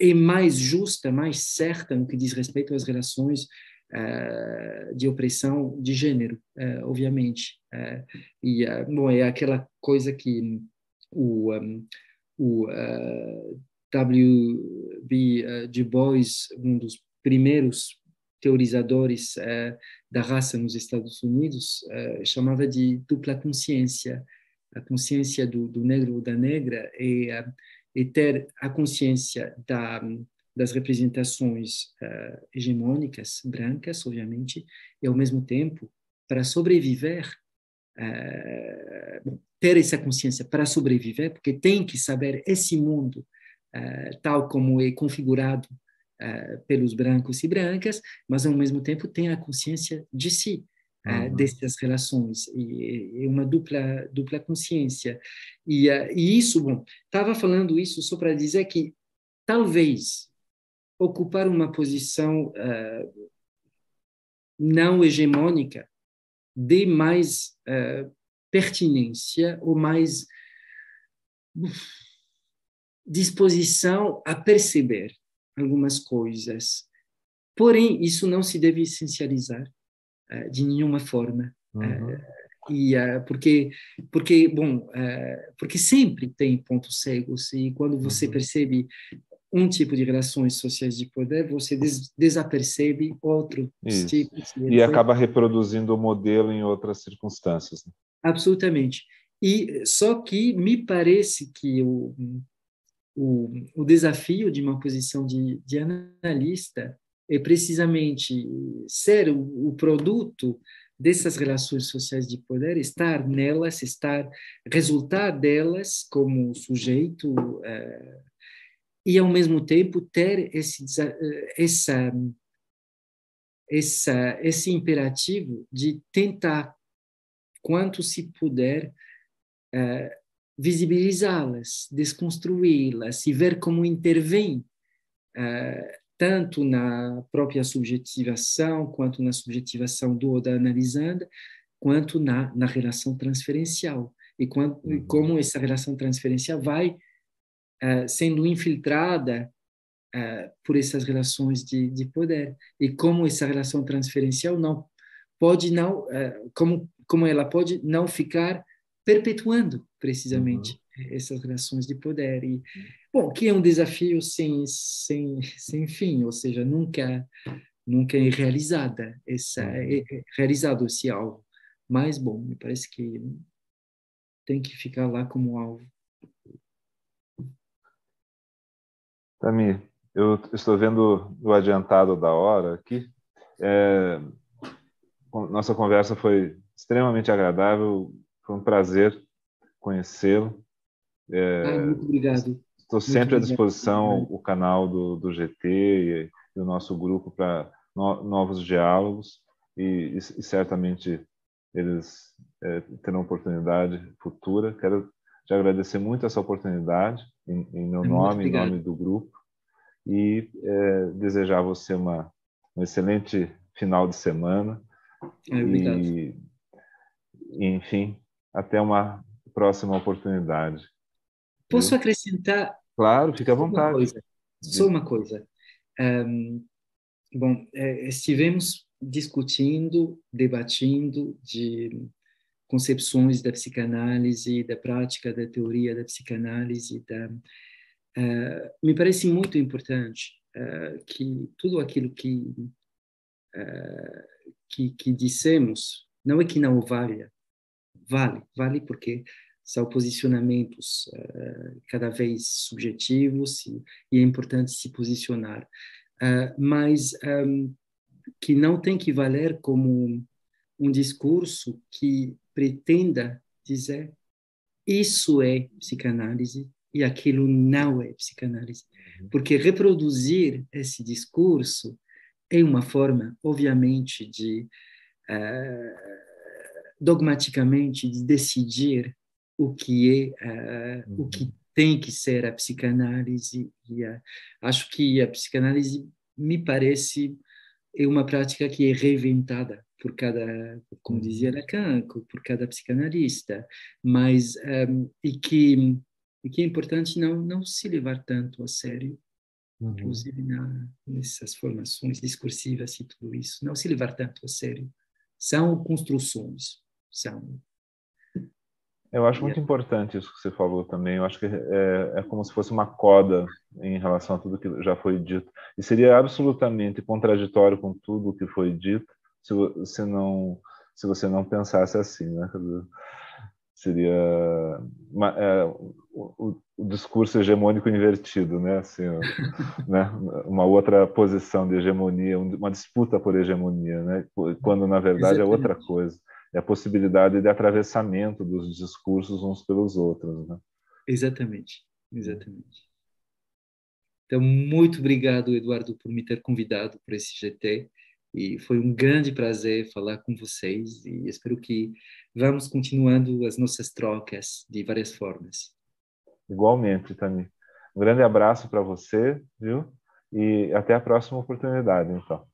C: é mais justa, mais certa no que diz respeito às relações de opressão de gênero, obviamente. Bom, é aquela coisa que o W.B. Du Bois, um dos primeiros teorizadores da raça nos Estados Unidos, chamava de dupla consciência. A consciência do negro ou da negra é ter a consciência das representações hegemônicas, brancas, obviamente, e, ao mesmo tempo, para sobreviver, ter essa consciência para sobreviver, porque tem que saber esse mundo tal como é configurado pelos brancos e brancas, mas, ao mesmo tempo, tem a consciência de si, dessas relações, e uma dupla consciência. E isso, bom, estava falando isso só para dizer que talvez ocupar uma posição não hegemônica dê mais pertinência ou mais disposição a perceber algumas coisas. Porém, isso não se deve essencializar de nenhuma forma. Porque sempre tem pontos cegos, e quando você percebe um tipo de relações sociais de poder, você desapercebe outros tipos.
A: E acaba reproduzindo o modelo em outras circunstâncias. Né?
C: Absolutamente. E só que me parece que o desafio de uma posição de analista é precisamente ser o produto dessas relações sociais de poder, estar nelas, resultar delas como sujeito, e, ao mesmo tempo, ter esse imperativo de tentar, quanto se puder, visibilizá-las, desconstruí-las e ver como intervém tanto na própria subjetivação, quanto na subjetivação do ou da analisanda, quanto na relação transferencial. E como essa relação transferencial vai sendo infiltrada por essas relações de poder. E como essa relação transferencial como ela pode não ficar perpetuando precisamente essas relações de poder. E, bom, que é um desafio sem fim, ou seja, nunca é realizado esse alvo. Mas, bom, me parece que tem que ficar lá como alvo.
A: Tamir, eu estou vendo o adiantado da hora aqui. Nossa conversa foi extremamente agradável, foi um prazer conhecê-lo.
C: Muito obrigado.
A: Estou sempre à disposição, o canal do GT e o nosso grupo para novos diálogos, e certamente eles terão oportunidade futura. Quero te agradecer muito essa oportunidade, em meu nome, em nome do grupo, e desejar a você um excelente final de semana.
C: Obrigado.
A: E, enfim, até uma próxima oportunidade.
C: Posso acrescentar?
A: Claro, fique à vontade.
C: Só uma coisa. Bom, estivemos discutindo, debatendo de concepções da psicanálise, da prática da teoria da psicanálise. Me parece muito importante que tudo aquilo que dissemos, não é que não valha, vale porque são posicionamentos cada vez subjetivos e é importante se posicionar. Mas que não tem que valer como um discurso que pretenda dizer isso é psicanálise e aquilo não é psicanálise. Porque reproduzir esse discurso é uma forma, obviamente, de dogmaticamente de decidir o que é, o que tem que ser a psicanálise. E acho que a psicanálise, me parece, é uma prática que é reinventada por cada, como dizia Lacan, por cada psicanalista, mas e que é importante não se levar tanto a sério, inclusive nessas formações discursivas e tudo isso, não se levar tanto a sério. São construções, são.
A: Eu acho muito importante isso que você falou também. Eu acho que é como se fosse uma coda em relação a tudo que já foi dito. E seria absolutamente contraditório com tudo que foi dito se você não pensasse assim, né? Seria o discurso hegemônico invertido, né? Assim, né? Uma outra posição de hegemonia, uma disputa por hegemonia, né? Quando na verdade é outra coisa. É a possibilidade de atravessamento dos discursos uns pelos outros, né?
C: Exatamente. Então, muito obrigado, Eduardo, por me ter convidado para esse GT. E foi um grande prazer falar com vocês. E espero que vamos continuando as nossas trocas de várias formas.
A: Igualmente, Tami. Um grande abraço para você, viu? E até a próxima oportunidade, então.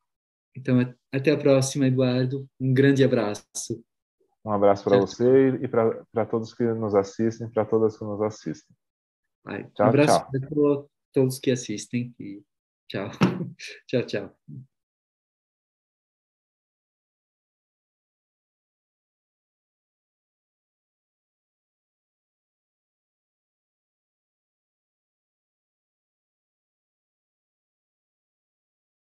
C: Então, até a próxima, Eduardo. Um grande abraço.
A: Um abraço para você e para todos que nos assistem, para todas que nos assistem.
C: Um
A: Tchau,
C: abraço
A: tchau.
C: para todos que assistem e tchau. Tchau, tchau.